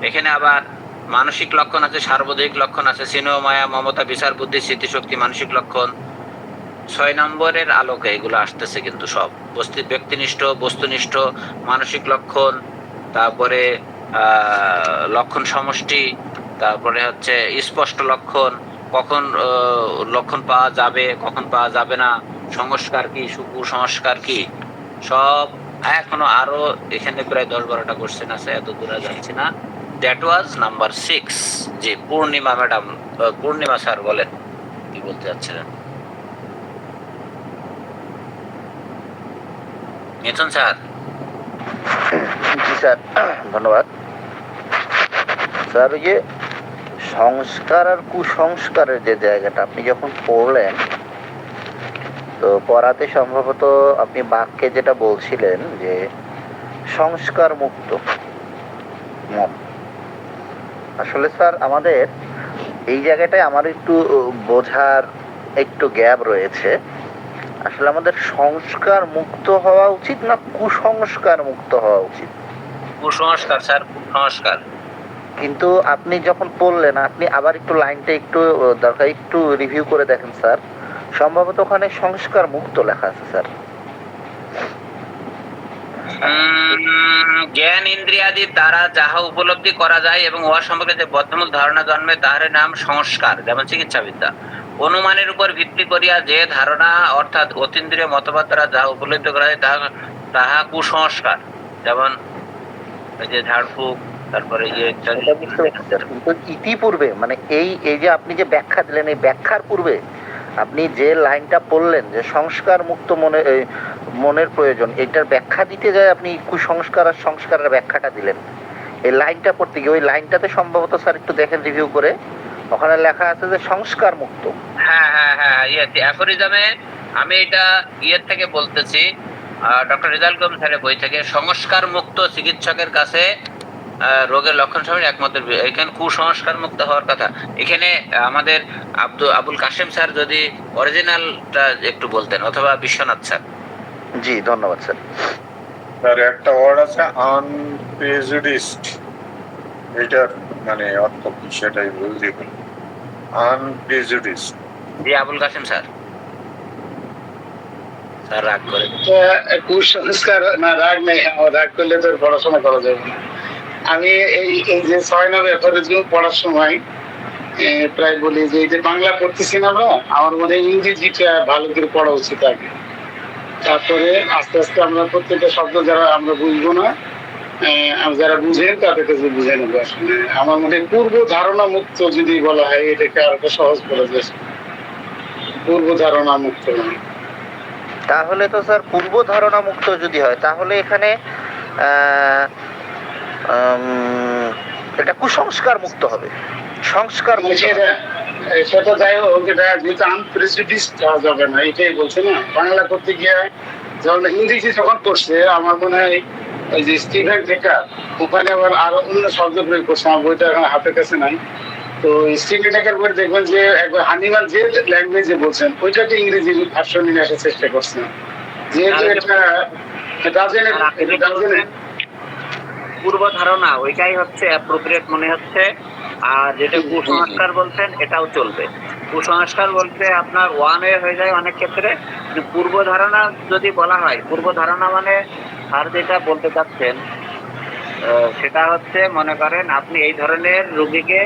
[SPEAKER 2] এখানে আবার মানসিক লক্ষণ আছে, সার্বজনীন লক্ষণ আছে, স্নেহ, মায়া, মমতা, বিচার বুদ্ধি, স্মৃতিশক্তি, মানসিক লক্ষণ। 6 নম্বরের আলোকে এগুলো আসতেছে কিন্তু সব ব্যক্তিনিষ্ঠ, বস্তুনিষ্ঠ, মানসিক লক্ষণ, তারপরে লক্ষণ সমষ্টি, তারপরে হচ্ছে স্পষ্ট লক্ষণ, কখন লক্ষণ পাওয়া যাবে, কখন পাওয়া যাবে না, সংস্কার কি, কুসংস্কার কি, সব এখনো আরো এখানে প্রায় 10-12টা কোশ্চেন আছে, এত দূরে যাচ্ছি না। That was number 6। G, Purnima madam, Purnima sir বলেন কি বলতে চাচ্ছিলেন? মিথুন স্যার।
[SPEAKER 12] জি স্যার, ধন্যবাদ স্যার। ওই যে সংস্কার আর কুসংস্কারের যে জায়গাটা আপনি যখন পড়লেন, তো পড়াতে সম্ভবত আপনি বাক্যে যেটা বলছিলেন যে সংস্কার মুক্ত মন। আসলে স্যার আমাদের এই জায়গাটায় আমার একটু বোঝার একটু গ্যাপ রয়েছে। আসলে আমাদের সংস্কার মুক্ত হওয়া উচিত না কুসংস্কার মুক্ত হওয়া উচিত?
[SPEAKER 2] কুসংস্কার স্যার, কুসংস্কার।
[SPEAKER 12] কিন্তু আপনি যখন পড়লেন, আপনি আবার একটু লাইনটা একটু দরকার একটু রিভিউ করে দেখেন স্যার। সম্ভবত ওখানে সংস্কার মুক্ত লেখা আছে স্যার।
[SPEAKER 2] জ্ঞান ইন্দ্রিয়াদির দ্বারা যাহা উপলব্ধি করা যায় এবং উহা সম্পর্কে যে বদ্ধমূল ধারণা জন্মে তাহার নাম সংস্কার। যেমন চিকিৎসাবিদ্যা অনুমানের উপর ভিত্তি করিয়া যে ধারণা অর্থাৎ অতীন্দ্রিয় মতবাদ দ্বারা যাহা উপলব্ধি করা যায় তাহা কুসংস্কার। যেমন যে ঝাড়ফুঁক, তারপরে
[SPEAKER 12] কিন্তু ইতিপূর্বে মানে এই যে আপনি যে ব্যাখ্যা দিলেন, এই ব্যাখ্যার পূর্বে আপনি যে লাইনটা পড়লেন যে সংস্কার মুক্ত মনের প্রয়োজন, এটার ব্যাখ্যা দিতে যায় আপনি কুসংস্কার আর সংস্কারের ব্যাখ্যাটা দিলেন। এই লাইনটা পড়তে গিয়ে ওই লাইনটাতে সম্ভবত স্যার একটু দেখেন রিভিউ করে, ওখানে লেখা আছে যে সংস্কার মুক্ত।
[SPEAKER 2] হ্যাঁ, অ্যাফোরিজমে আমি এটা থেকে বলতেছি, ডক্টর রেজাল করিম স্যারের বই থেকে। সংস্কার মুক্ত চিকিৎসকের কাছে রোগের লক্ষণ সময় একমাত্র, এখানে কুসংস্কার মুক্ত হওয়ার কথা। এখানে আমাদের আবুল কাশেম স্যার যদি অরিজিনালটা একটু বলতেন, অথবা বিশ্বনাথ স্যার।
[SPEAKER 12] জি, ধন্যবাদ স্যার।
[SPEAKER 9] স্যার একটা ওয়ার্ড আছে আনপ্রেজুডিসড, এটার মানে অর্থ কি সেটাই বুঝতে পারি। আনপ্রেজুডিসড।
[SPEAKER 2] জি, আবুল কাশেম স্যার। স্যার রাগ করে
[SPEAKER 3] কুসংস্কার না, রাগ নেই, রাগ করলে তো পড়াশোনা করা যাবে না। আমি এই যে 6 নম্বর অ্যাফোরিজম পড়ার সময় প্রায় বলি যে এই যে বাংলা পড়তেছি না আমরা, আমার মনে হয় ইংরেজিটা ভালো করে পড়া উচিত আগে, তারপরে আস্তে আস্তে আমরা প্রত্যেকটা শব্দ যারা আমরা বুঝবো না, যারা বুঝেন তাদের কাছে বুঝে নেবো। আসলে আমার মনে হয় পূর্ব ধারণা মুক্ত যদি বলা হয়, এটাকে আর একটা সহজ করা যায়। পূর্ব ধারণা মুক্ত নয়,
[SPEAKER 12] তাহলে তো স্যার পূর্ব ধারণা মুক্ত যদি হয় তাহলে এখানে এটা কুসংস্কার মুক্ত হবে, সংস্কার মুক্ত।
[SPEAKER 3] সেটা যাই হোক, এটা যেহেতু আনপ্রেজুডিসড হওয়া যাবে না, এটাই বলছে না। বাংলা করতে গিয়ে যখন ইংরেজি যখন করছে, আমার মনে হয় ওই যে স্টিভেন ডেকার, ওখানে আবার আরো অন্য শব্দ প্রয়োগ করছে, আমার বইটা এখন হাতের কাছে নাই। তো স্টিভেন ডেকার বই দেখবেন যে একবার হানিমান যে ল্যাঙ্গুয়েজে বলছেন, ওইটাকে ইংরেজি ভার্সন নিয়ে আসার চেষ্টা করছেন। যেহেতু এটা
[SPEAKER 2] পূর্ব ধারণা, ওইটাই হচ্ছে অ্যাপ্রোপ্রিয়েট মনে হচ্ছে। আর যেটা কুসংস্কার বলছেন এটাও চলবে। কুসংস্কার বলতে আপনার ওয়ান ওয়ে হয়ে যায় অনেক ক্ষেত্রে, কিন্তু পূর্ব ধারণা যদি বলা হয়, পূর্ব ধারণা মানে আর যেটা বলতে চাচ্ছেন সেটা হচ্ছে, মনে করেন আপনি এই ধরনের রোগীকে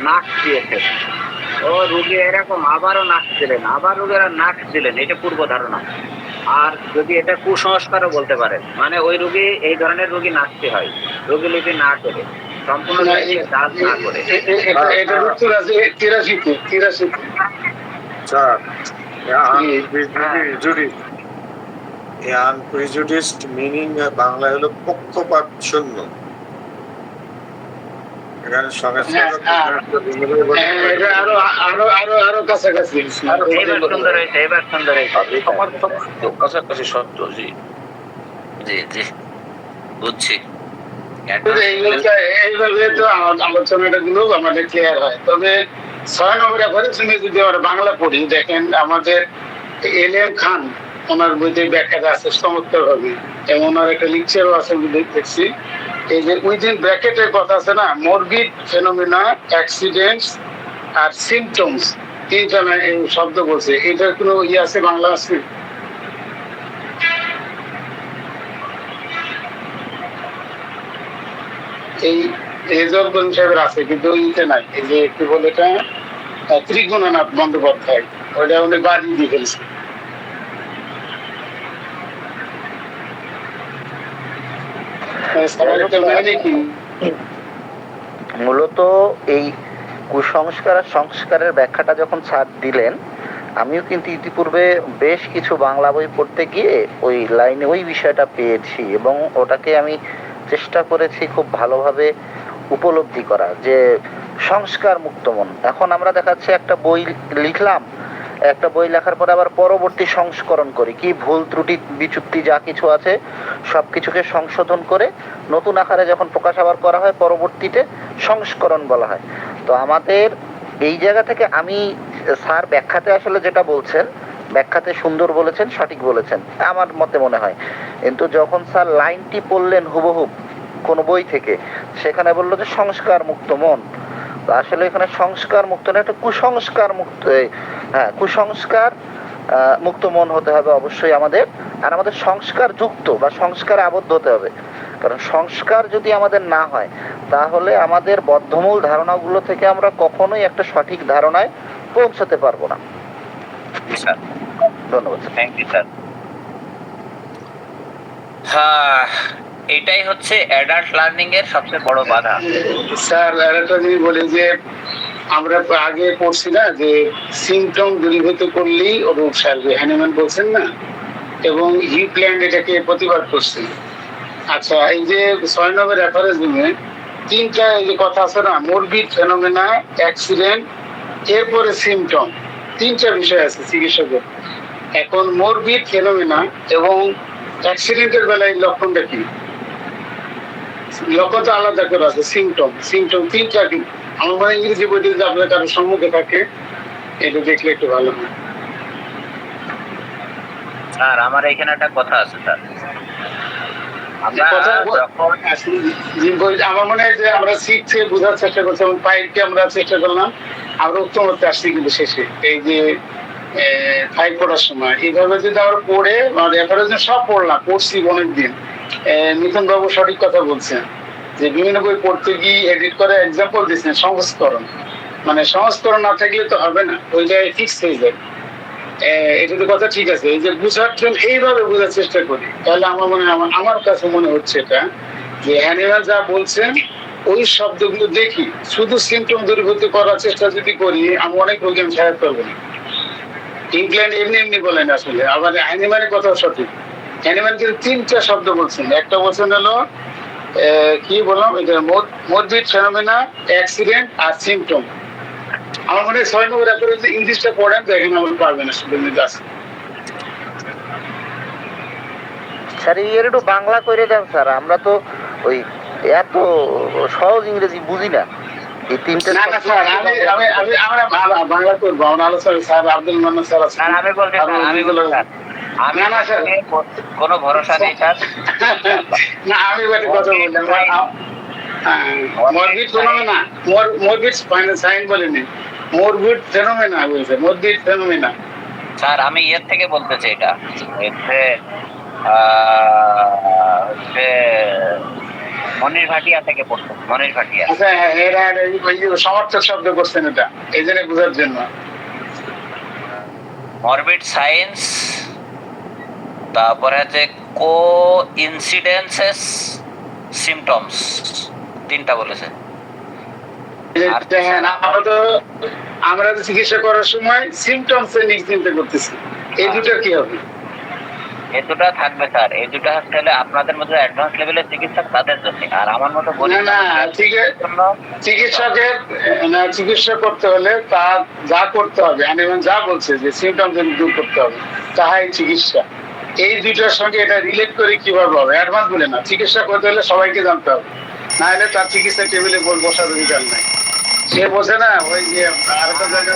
[SPEAKER 2] নাক দিয়েছেন, ও রোগী এরকম আবারও নাক দিলেন, আবার রোগীরা নাক দিলেন, এটা পূর্ব ধারণা। আর যদি এটা কুসংস্কারও বলতে পারেন, মানে ওই রোগী এই ধরনের রোগী নাচতে হয়, রোগী লিপি না করে, সম্পূর্ণ কাজ না করে।
[SPEAKER 3] এটার উত্তর আছে 83-তে।
[SPEAKER 9] আনপ্রেজুডিসড মিনিং বাংলা হলো পক্ষপাত শূন্য। এখানে
[SPEAKER 3] এটা আরো কাছাকাছি।
[SPEAKER 2] এইবার সুন্দর হয়েছে, এবার সুন্দর হয়েছে।
[SPEAKER 8] কাছাকাছি সত্য। জি
[SPEAKER 11] জি জি, বুঝছি।
[SPEAKER 3] এইভাবে তো আলোচনাটা গুলো আমাদের ক্লিয়ার হয়। তবে 6 নম্বর রেফারেন্সে যদি আমরা বাংলা পড়ি, দেখেন আমাদের এলএম খান ওনার বইতে ব্যাখ্যাটা আছে চমৎকার ভাবে, এবং ওনার একটা লিকচারও আছে আমি দেখছি। এই যে উইদিন ব্র্যাকেটের কথা আছে না, মরবিড ফেনোমেনা, অ্যাক্সিডেন্টস আর সিমটমস, তিনটা শব্দ বলছে। এটার কোনো ইয়ে আছে, বাংলা আছে? এই রেজল করিম সাহেবের আছে, কিন্তু ওইটা নাই। এই যে কি বলে এটা, ত্রিগুণনাথ বন্দ্যোপাধ্যায়, ওইটা অনেক বাড়ি দিয়ে ফেলছে।
[SPEAKER 12] মূলত এই কুসংস্কার আর সংস্কারের ব্যাখ্যাটা যখন স্যার দিলেন, আমিও কিন্তু ইতিপূর্বে বেশ কিছু বাংলা বই পড়তে গিয়ে ওই লাইনে ওই বিষয়টা পেয়েছি, এবং ওটাকে আমি চেষ্টা করেছি খুব ভালোভাবে উপলব্ধি করা, যে সংস্কার মুক্ত মন। এখন আমরা দেখাচ্ছি একটা বই লিখলাম, একটা বই লেখার পরে আবার পরবর্তী সংস্করণ করি, কি ভুল ত্রুটি বিচ্যুতি যা কিছু আছে সব কিছুকে সংশোধন করে নতুন আকারে যখন প্রকাশ আবার করা হয়, পরবর্তীতে সংস্করণ বলা হয়। তো আমাদের এই জায়গা থেকে আমি স্যার ব্যাখ্যাতে আসলে যেটা বলছেন, ব্যাখ্যাতে সুন্দর বলেছেন, সঠিক বলেছেন আমার মতে মনে হয়। কিন্তু যখন স্যার লাইনটি পড়লেন হুবহুব কোন বই থেকে, সেখানে বললো যে সংস্কার মুক্ত মন। আসলে এখানে সংস্কার মুক্ত না, একটা কুসংস্কার মুক্ত, হ্যাঁ কুসংস্কার মুক্ত মন হতে হবে অবশ্যই আমাদের। আর আমাদের সংস্কার যুক্ত বা সংস্কারে আবদ্ধ হতে হবে, কারণ সংস্কার যদি আমাদের না হয় তাহলে আমাদের বদ্ধমূল ধারণাগুলো থেকে আমরা কখনোই একটা সঠিক ধারণায় পৌঁছাতে পারবো না। ধন্যবাদ।
[SPEAKER 2] Thank you sir. হ্যাঁ, এটাই হচ্ছে অ্যাডাল্ট লার্নিং এর সবচেয়ে বড় বাধা।
[SPEAKER 3] স্যার আরেকটা জিনিস বলি, যে আমরা আগে পড়ছি না যে সিমটম দূরীভূত করলেই রোগ সারবে, হ্যানিম্যান বলছেন না, এবং হিউপ্ল্যান্ড এটাকে প্রতিবাদ করছে। আচ্ছা, এই যে 6 নম্বর রেফারেন্স নিয়ে তিনটা এই যে কথা আছে না, মরবিড ফেনোমেনা, অ্যাক্সিডেন্ট, এরপরে সিমটম, তিনটা বিষয় আছে চিকিৎসকের। এখন মরবিড ফেনোমেনা এবং অ্যাক্সিডেন্টের বেলায় লক্ষণটা কি? লক্ষণ তো আলাদা করে আছে, সিমটম তিনটা কি? আমার মনে ইংরেজি বইতে যদি আপনার কারো সম্মুখে থাকে, এটা দেখলে একটু ভালো হয়।
[SPEAKER 2] স্যার আমার এখানে একটা কথা আছে স্যার।
[SPEAKER 3] আমার মনে হয় যে আমরা শিখছে বোঝার চেষ্টা করছি, এবং পাইপকে আমরা চেষ্টা করলাম, আমরা উত্তম করতে আসছি, কিন্তু শেষে এই যে ফাইল পড়ার সময় এইভাবে যদি আমরা পড়ে রেফারেন্স সব পড়ছি অনেকদিন। মিথুন বাবু সঠিক কথা বলছেন যে বিভিন্ন বই পড়তে গিয়ে এডিট করে এক্সাম্পল দিচ্ছেন, সংস্করণ, মানে সংস্করণ না থাকলে তো হবে না, ওই জায়গায় ফিক্স হয়ে যায়। এটা তো কথা ঠিক আছে, এই যে বুঝার জন্য এইভাবে বোঝার চেষ্টা করি, তাহলে আমার মনে হয়, আমার কাছে মনে হচ্ছে এটা যে হ্যানিম্যান যা বলছেন ওই শব্দগুলো দেখি, শুধু সিমটম দূরীভূত করার চেষ্টা যদি করি, আমি অনেক রোগী আমি সাহায্য করবো না। ইংল্যান্ড এমনি বলেন আসলে, আবার হ্যানিম্যানের কথা সঠিক। হ্যানিম্যান কিন্তু তিনটা শব্দ বলছেন, একটা বলছেন হলো কি বললাম, এটা মরবিড ফেনোমেনা, অ্যাক্সিডেন্ট আর সিমটম। আমার মনে হয় 6 নম্বর রেফারেন্স ইংলিশটা পড়েন, দেখেন আমার পারবেন না স্টুডেন্ট আছে।
[SPEAKER 12] স্যার এর একটু বাংলা করে দেন স্যার, আমরা তো ওই এত সহজ ইংরেজি বুঝি না। এই তিনটা
[SPEAKER 3] না স্যার, আমরা বাংলা করবো, আমার আলোচনা স্যার আব্দুল মান্নান স্যার আছে।
[SPEAKER 2] আমি বলতে স্যার কোনো ভরসা নেই স্যার।
[SPEAKER 3] না, আমি কথা বললাম, মরবিড ফেনোমেনা, মরবিড সাইন বলেনি, মরবিড ফেনোমেনা বলছে, মরবিড ফেনোমেনা।
[SPEAKER 2] স্যার আমি এর থেকে বলতেছি, এটা হচ্ছে হচ্ছে মনির ভাটিয়া থেকে পড়তো, মনির ভাটিয়া।
[SPEAKER 3] আচ্ছা, এরা ওই যে সমর্থক শব্দ করছেন এটা, এই জন্য বোঝার জন্য।
[SPEAKER 2] মরবিড সায়েন্স, তারপরে হচ্ছে কো ইনসিডেন্সেস সিমটমস, তিনটা বলেছে।
[SPEAKER 3] আমরা তো চিকিৎসা করার সময় সিমটমস নিয়ে চিন্তা করতেছি, এই দুটো কি হবে?
[SPEAKER 2] এই দুটা থাকবে স্যার, এই দুটা হচ্ছে আপনাদের মধ্যে অ্যাডভান্স লেভেলের চিকিৎসক তাদের জন্য, আর আমার মতো
[SPEAKER 3] চিকিৎসকের চিকিৎসা করতে হলে তার যা করতে হবে, যা বলছে যে সিমটম দূর করতে হবে, তাহাই চিকিৎসা। এই দুইটার সঙ্গে এটা রিলেট করে কিভাবে হবে? অ্যাডভান্স বলে না, চিকিৎসা করতে হলে সবাইকে জানতে হবে, না হলে তার চিকিৎসা টেবিলে বসার অধিকার নাই। সে বোঝে না ওই যে আরেকটা জায়গা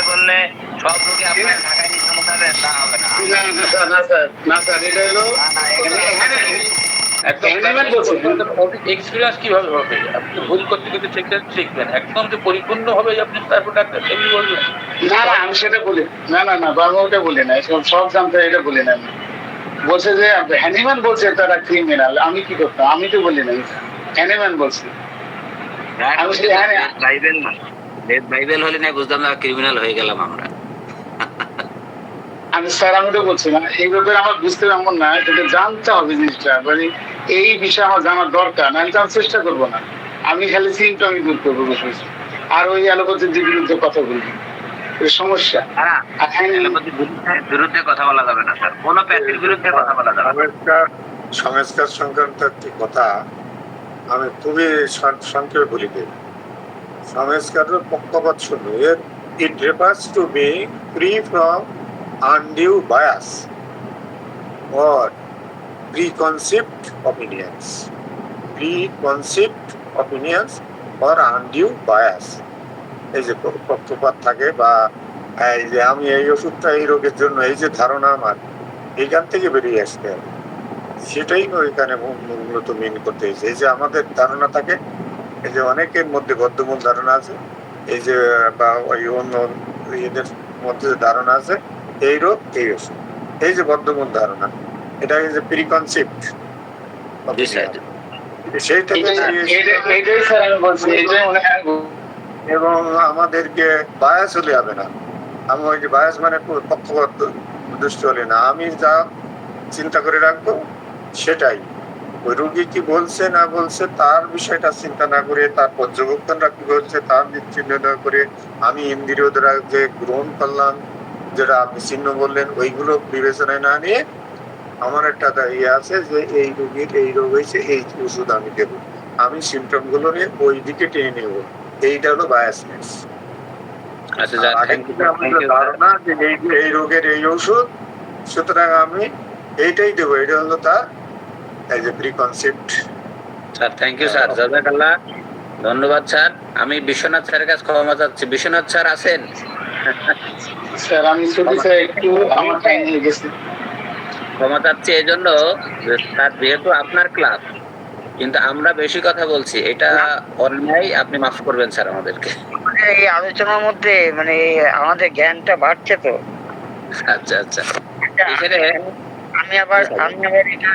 [SPEAKER 2] বললে সব রোগী আপনার ঢাকায় নিতে হবে, তা হবে না।
[SPEAKER 3] না স্যার, এটা হলো
[SPEAKER 8] এক্সপিরিয়েন্স কিভাবে হবে? আপনি ভুল করতে করতে শিখবেন, একদম যে পরিপূর্ণ হবে আপনি তারপর ডাক্তার এমনি বলবেন
[SPEAKER 3] না। আমি সেটা বলি না, বাবা ওটা বলি না, সব জানতে এটা বলি না। আমি বলছে যে হ্যানিম্যান বলছে তারা ক্রিমিনাল, আমি কি করতাম? আমি তো বলি না, হ্যানিম্যান বলছে।
[SPEAKER 2] বাইবেল হলে না বুঝতাম না ক্রিমিনাল হয়ে গেলাম আমরা।
[SPEAKER 3] স্যার আমি তো বলছি না, এই ব্যাপারে আমার বুঝতে এমন না, কিন্তু জানতে হবে জিনিসটা, মানে এই বিষয়ে আমার জানার দরকার, আমি তো চেষ্টা করবো না, আমি খালি সিমটমই দূর করবো বসে, আর ওই অ্যালোপ্যাথির বিরুদ্ধে কথা বলবো, সমস্যা।
[SPEAKER 2] বিরুদ্ধে কথা বলা যাবে না স্যার, কোনো প্যাথির বিরুদ্ধে কথা বলা যাবে না।
[SPEAKER 9] সংস্কার সংক্রান্ত একটি কথা আমি খুবই সংক্ষেপে বলি দিই। সংস্কারের পক্ষপাত শূন্য, it refers to being free from undue bias or preconceived opinions or undue bias। এই যে পক্ষপাত থাকে, বা এই যে আমি এই ওষুধটা এই রোগের জন্য, এই যে ধারণা আমার এইখান থেকে বেরিয়ে আসতে হবে, সেটাই ওইখানে মূলত মেন করতে হয়েছে। এই যে আমাদের ধারণা থাকে, এই যে অনেকের মধ্যে বদ্ধমূল ধারণা আছে, এই যে বা ওই অন্য এদের মধ্যে ধারণা আছে এই রোগ এই ওষুধ, এই যে বদ্ধমূল ধারণা, এটা যে প্রিকনসেপ্ট, এবং আমাদেরকে বায়াস হলে হবে না। আমি ওই যে বায়াস মানে পক্ষপাত দুষ্ট হলে না, আমি যা চিন্তা করে রাখবো সেটাই, ওই রোগী কি বলছে না বলছে তার বিষয়টা চিন্তা না করে, তার পর্যবেক্ষণরা কি বলছে তার চিহ্ন না করে, আমি ইন্দ্রিয় দ্বারা যে গ্রহণ করলাম, যেটা আপনি চিহ্ন বললেন, ওইগুলো বিবেচনায় না নিয়ে আমার একটা ইয়ে আছে যে এই রোগীর এই রোগ হয়েছে, এই ওষুধ আমি দেবো, আমি সিমটম গুলো নিয়ে ওই দিকে টেনে নেব, এইটা হলো বায়াসনেস। ধারণা যে এই রোগের এই ওষুধ, সুতরাং আমি এইটাই দেবো, এটা হলো তার এই যে প্রিকনসেপ্ট।
[SPEAKER 2] স্যার থ্যাংক ইউ স্যার, জাযাকাল্লাহ, ধন্যবাদ স্যার। আমি বিশ্বনাথ স্যারের কাছে ক্ষমা চাচ্ছি। বিশ্বনাথ স্যার আছেন?
[SPEAKER 3] স্যার আমি ছুটিতে একটু আমার টাইম হয়ে গেছে,
[SPEAKER 2] ক্ষমা চাচ্ছি এই জন্য স্যার, যেহেতু আপনার ক্লাস, কিন্তু আমরা বেশি কথা বলছি, এটা অন্যায়, আপনি মাফ করবেন স্যার আমাদেরকে।
[SPEAKER 1] এই আলোচনার মধ্যে মানে আমাদের জ্ঞানটা বাড়ছে তো।
[SPEAKER 2] আচ্ছা আচ্ছা, এখানে
[SPEAKER 1] আমি আবার এটা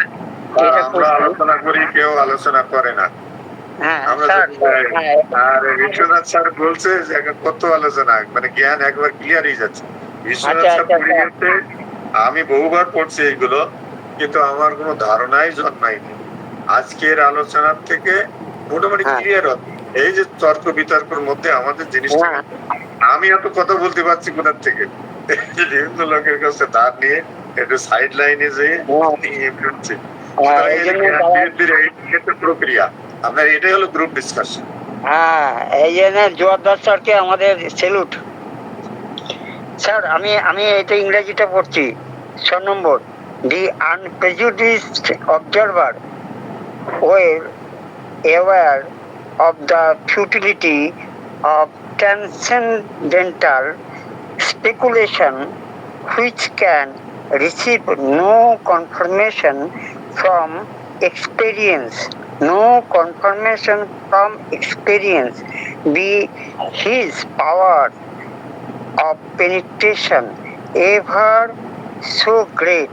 [SPEAKER 9] আমরা আলোচনা করি, কেউ আলোচনা করে না। আর বিশ্বনাথ স্যার বলছে যে কত আলোচনা, মানে জ্ঞান একবার ক্লিয়ার হয়ে যাচ্ছে। বিশ্বনাথ স্যার পড়ে গেছে, আমি বহুবার পড়ছি এইগুলো, কিন্তু আমার কোনো ধারণাই জন্মায়নি। আজকের আলোচনার থেকে মোটামুটি ক্লিয়ার হবে। এই যে তর্ক বিতর্কের মধ্যে আমাদের জিনিসটা, আমি এত কথা বলতে পারছি কোথার থেকে, বিভিন্ন লোকের কাছে ধার নিয়ে একটু সাইড লাইনে যেয়ে প্রক্রিয়া আপনার, এটাই হলো গ্রুপ ডিসকাশন।
[SPEAKER 1] এই জন্য জোয়ারদার স্যারকে আমাদের সেলুট। স্যার আমি এটা ইংরেজিটা পড়ছি, 6 নম্বর, দি আনপ্রেজুডিসড observer ওয়ের aware of the futility of transcendental speculation which can receive no confirmation from experience No confirmation from experience, be his power of penetration ever so great,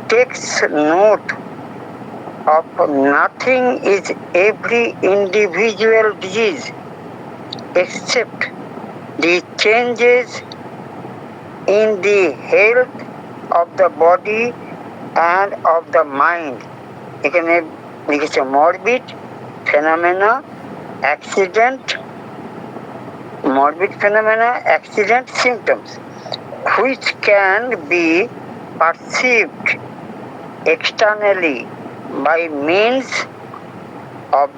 [SPEAKER 1] takes note of nothing is every individual disease except the changes in the health of the body and of the mind. এখানে লিখেছে morbid phenomena, accident symptoms, which can be perceived externally by means of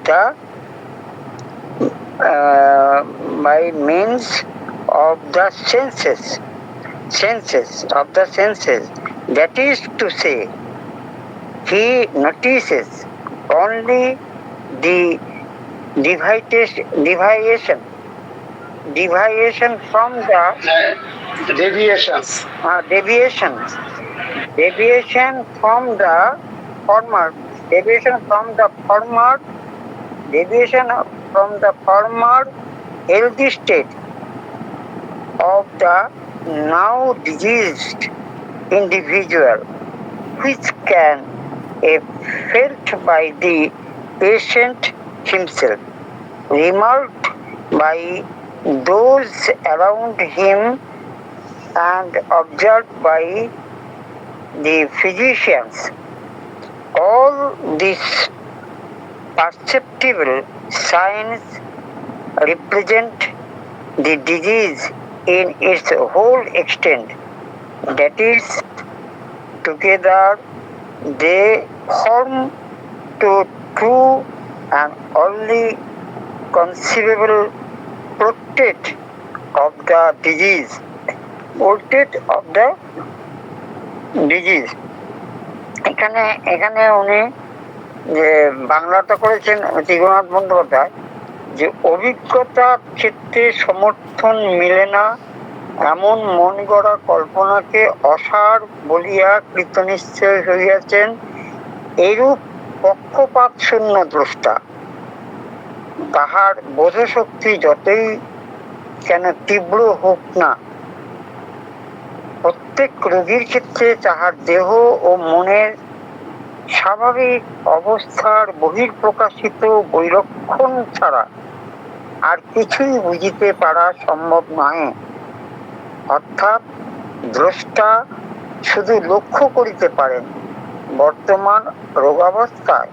[SPEAKER 1] the senses. That is to say, he notices only the deviation from the
[SPEAKER 3] deviations.
[SPEAKER 1] Deviation from the former healthy state of the now diseased individual, which can be felt by the patient himself, remarked by those around him, and observed by the physicians. All these perceptible signs represent the disease in its whole extent. That is, together they form to true and only conceivable portrait of the disease. এখানে উনি যে বাংলাটা করেছেন ত্রিগুণনাথ বন্দ্যোপাধ্যায়, যে অভিজ্ঞতার ক্ষেত্রে সমর্থন মিলে না এমন মন গড়া কল্পনাকে অসার বলিয়া কৃতনিশ্চয় হইয়াছেন এইরূপ পক্ষপাত শূন্য দ্রষ্টা। তাহার বোধশক্তি যতই কেন তীব্র হোক না, প্রত্যেক রোগীর ক্ষেত্রে তাহার দেহ ও মনের স্বাভাবিক অবস্থার বহিঃপ্রকাশিত বৈলক্ষণ ছাড়া আর কিছুই বুঝিতে পারা সম্ভব নয়। অর্থাৎ দ্রষ্টা শুধু লক্ষ্য করিতে পারেন বর্তমান রোগাবস্থায়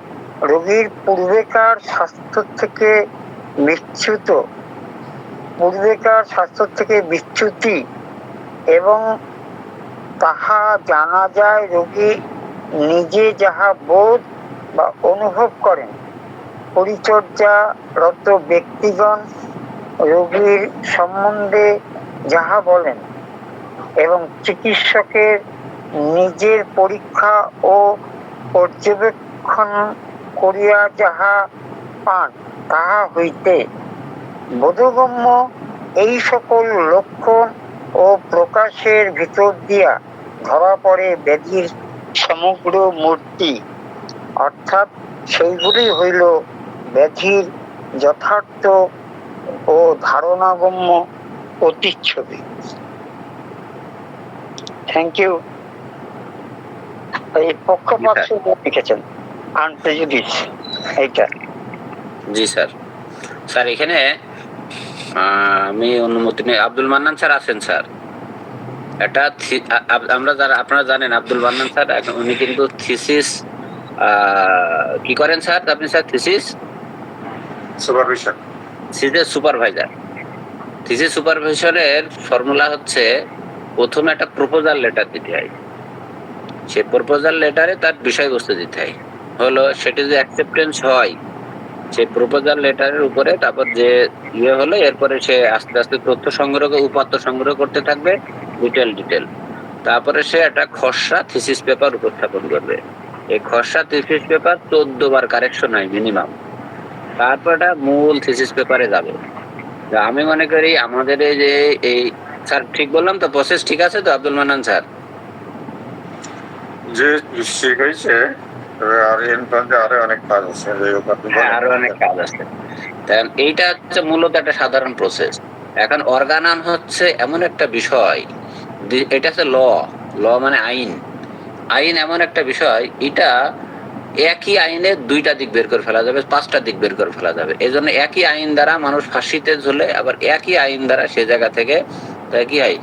[SPEAKER 1] রোগীর পূর্বেকার স্বাস্থ্য থেকে বিচ্যুতি, এবং তাহা জানা যায় রোগী নিজে যাহা বোধ বা অনুভব করেন, পরিচর্যারত ব্যক্তিগণ রোগীর সম্বন্ধে যাহা বলেন, এবং চিকিৎসকের নিজের পরীক্ষা ও পর্যবেক্ষণ করিয়া যাহা পান, তাহা হইতে বোধগম্য এই সকল লক্ষণ ও প্রকাশের ভিতর দিয়া ধরা পড়ে ব্যাধির সমগ্র মূর্তি, অর্থাৎ সেইগুলি হইল ব্যাধির যথার্থ ও ধারণাগম্য প্রতিচ্ছবি। Thank you. এই পক্ষপাত লিখেছেন আনপ্রেজুডিস, এইটা।
[SPEAKER 2] জি স্যার। স্যার এখানে আমি অনুমতি নেই। আব্দুল মান্নান স্যার আছেন স্যার। এটা আপনারা জানেন আব্দুল মান্নান স্যার উনি কিন্তু থিসিস কি করেন স্যার? আপনি স্যার থিসিস সুপারভাইজার। থিসিস সুপারভিশনের ফর্মুলা হচ্ছে প্রথমে একটা প্রপোজাল লেটার দিতে হয়, সে প্রপোজাল লেটারে তার বিষয়বস্তু দিতে হয়, হলো সেটি যদি অ্যাকসেপ্টেন্স হয় সেই প্রপোজাল লেটারের উপরে তারপর যে হলো এরপরে সে আস্তে আস্তে তথ্য সংগ্রহ উপাত্ত সংগ্রহ করতে থাকবে ডিটেল, তারপরে সে একটা খসড়া থিসিস পেপার উপস্থাপন করবে। এই খসড়া থিসিস পেপার 14 বার কারেকশন হয় মিনিমাম, তারপর এটা মূল থিসিস পেপারে যাবে। আমি মনে করি আমাদের এই যে এই স্যার ঠিক বললাম তো? প্রসেস ঠিক আছে তো আব্দুল মান্নান স্যার?
[SPEAKER 9] যে ঠিক হয়েছে আর এর মধ্যে আরো অনেক কাজ আছে, যাই হোক আপনি
[SPEAKER 2] হ্যাঁ,
[SPEAKER 9] বলেন।
[SPEAKER 2] আরো অনেক কাজ আছে। কারণ এইটা হচ্ছে মূলত একটা সাধারণ প্রসেস। এখন অর্গানান হচ্ছে এমন একটা বিষয়, এটা হচ্ছে ল মানে আইন। আইন এমন একটা বিষয়, এটা একই আইনে দুইটা দিক বের করে ফেলা যাবে, পাঁচটা দিক বের করে ফেলা যাবে। এই জন্য একই আইন দ্বারা মানুষ ফাঁসিতে ঝুলে, আবার একই আইন দ্বারা সে জায়গা থেকে কি হয়,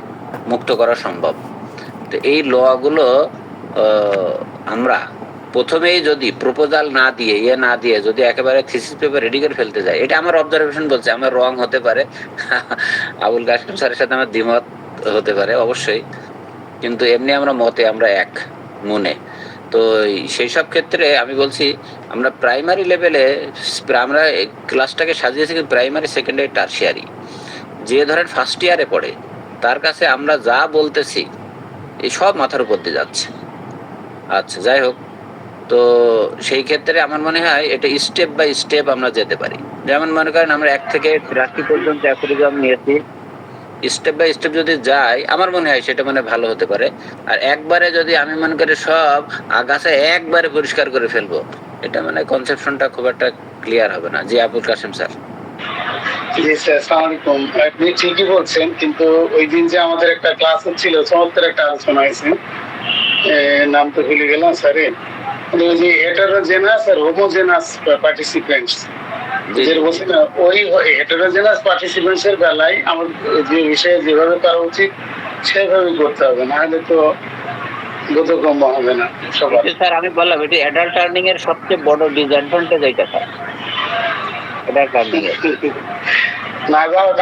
[SPEAKER 2] মুক্ত করা সম্ভব। তো এই ল গুলো আমরা প্রথমেই যদি প্রপোজাল না দিয়ে না দিয়ে যদি একেবারে থিসিস পেপার রেডি করে ফেলতে যাই, এটা আমার অবজারভেশন বলছে, আমার রং হতে পারে, আবুল কাসেম স্যারের সাথে আমার দ্বিমত হতে পারে অবশ্যই, কিন্তু এমনি আমরা মতে আমরা এক মনে। তো সেই সব ক্ষেত্রে আমি বলছি আমরা প্রাইমারি লেভেলে আমরা ক্লাসটাকে সাজিয়েছি প্রাইমারি, সেকেন্ডারি, টারশিয়ারি। যে ধরেন ফার্স্ট ইয়ারে পড়ে তার কাছে আমরা যা বলতেছি এই সব মাথার উপর দিয়ে যাচ্ছে। আচ্ছা, যাই হোক, তো সেই ক্ষেত্রে আমার মনে হয় এটা স্টেপ বাই স্টেপ আমরা যেতে পারি। যেমন মনে করেন আমরা 1 থেকে 30 পর্যন্ত অ্যাফোরিজম নিয়েছি, স্টেপ বাই স্টেপ যদি যাই আমার মনে হয় সেটা মানে ভালো হতে পারে। আর একবারে যদি আমি মনে করি সব আগাছা একবারে পরিষ্কার করে ফেলবো, এটা মানে কনসেপশনটা খুব একটা ক্লিয়ার হবে না। জি আবুল কাসেম স্যার।
[SPEAKER 3] জি স্যার, আসসালামু আলাইকুম। আপনি ঠিকই বলছেন, কিন্তু ওই দিন যে আমাদের একটা ক্লাস হচ্ছিল, চমৎকার একটা আলোচনা হয়েছে, নাম তো ভুলে গেলাম স্যারের, ওই যে হেটারোজেনাস আর হোমোজেনাস পার্টিসিপেন্টস, যেটা বলছি না, ওই হেটারোজেনাস পার্টিসিপেন্টস এর বেলায় আমার যে বিষয়ে যেভাবে করা উচিত সেভাবেই করতে হবে, না হলে তো বোধগম্য হবে না সবার।
[SPEAKER 2] স্যার আমি বললাম এটি অ্যাডাল্ট টার্নিং এর সবচেয়ে বড় ডিসঅ্যাডভান্টেজ এইটা স্যার, অ্যাডাল্ট টার্নিং এর।
[SPEAKER 3] না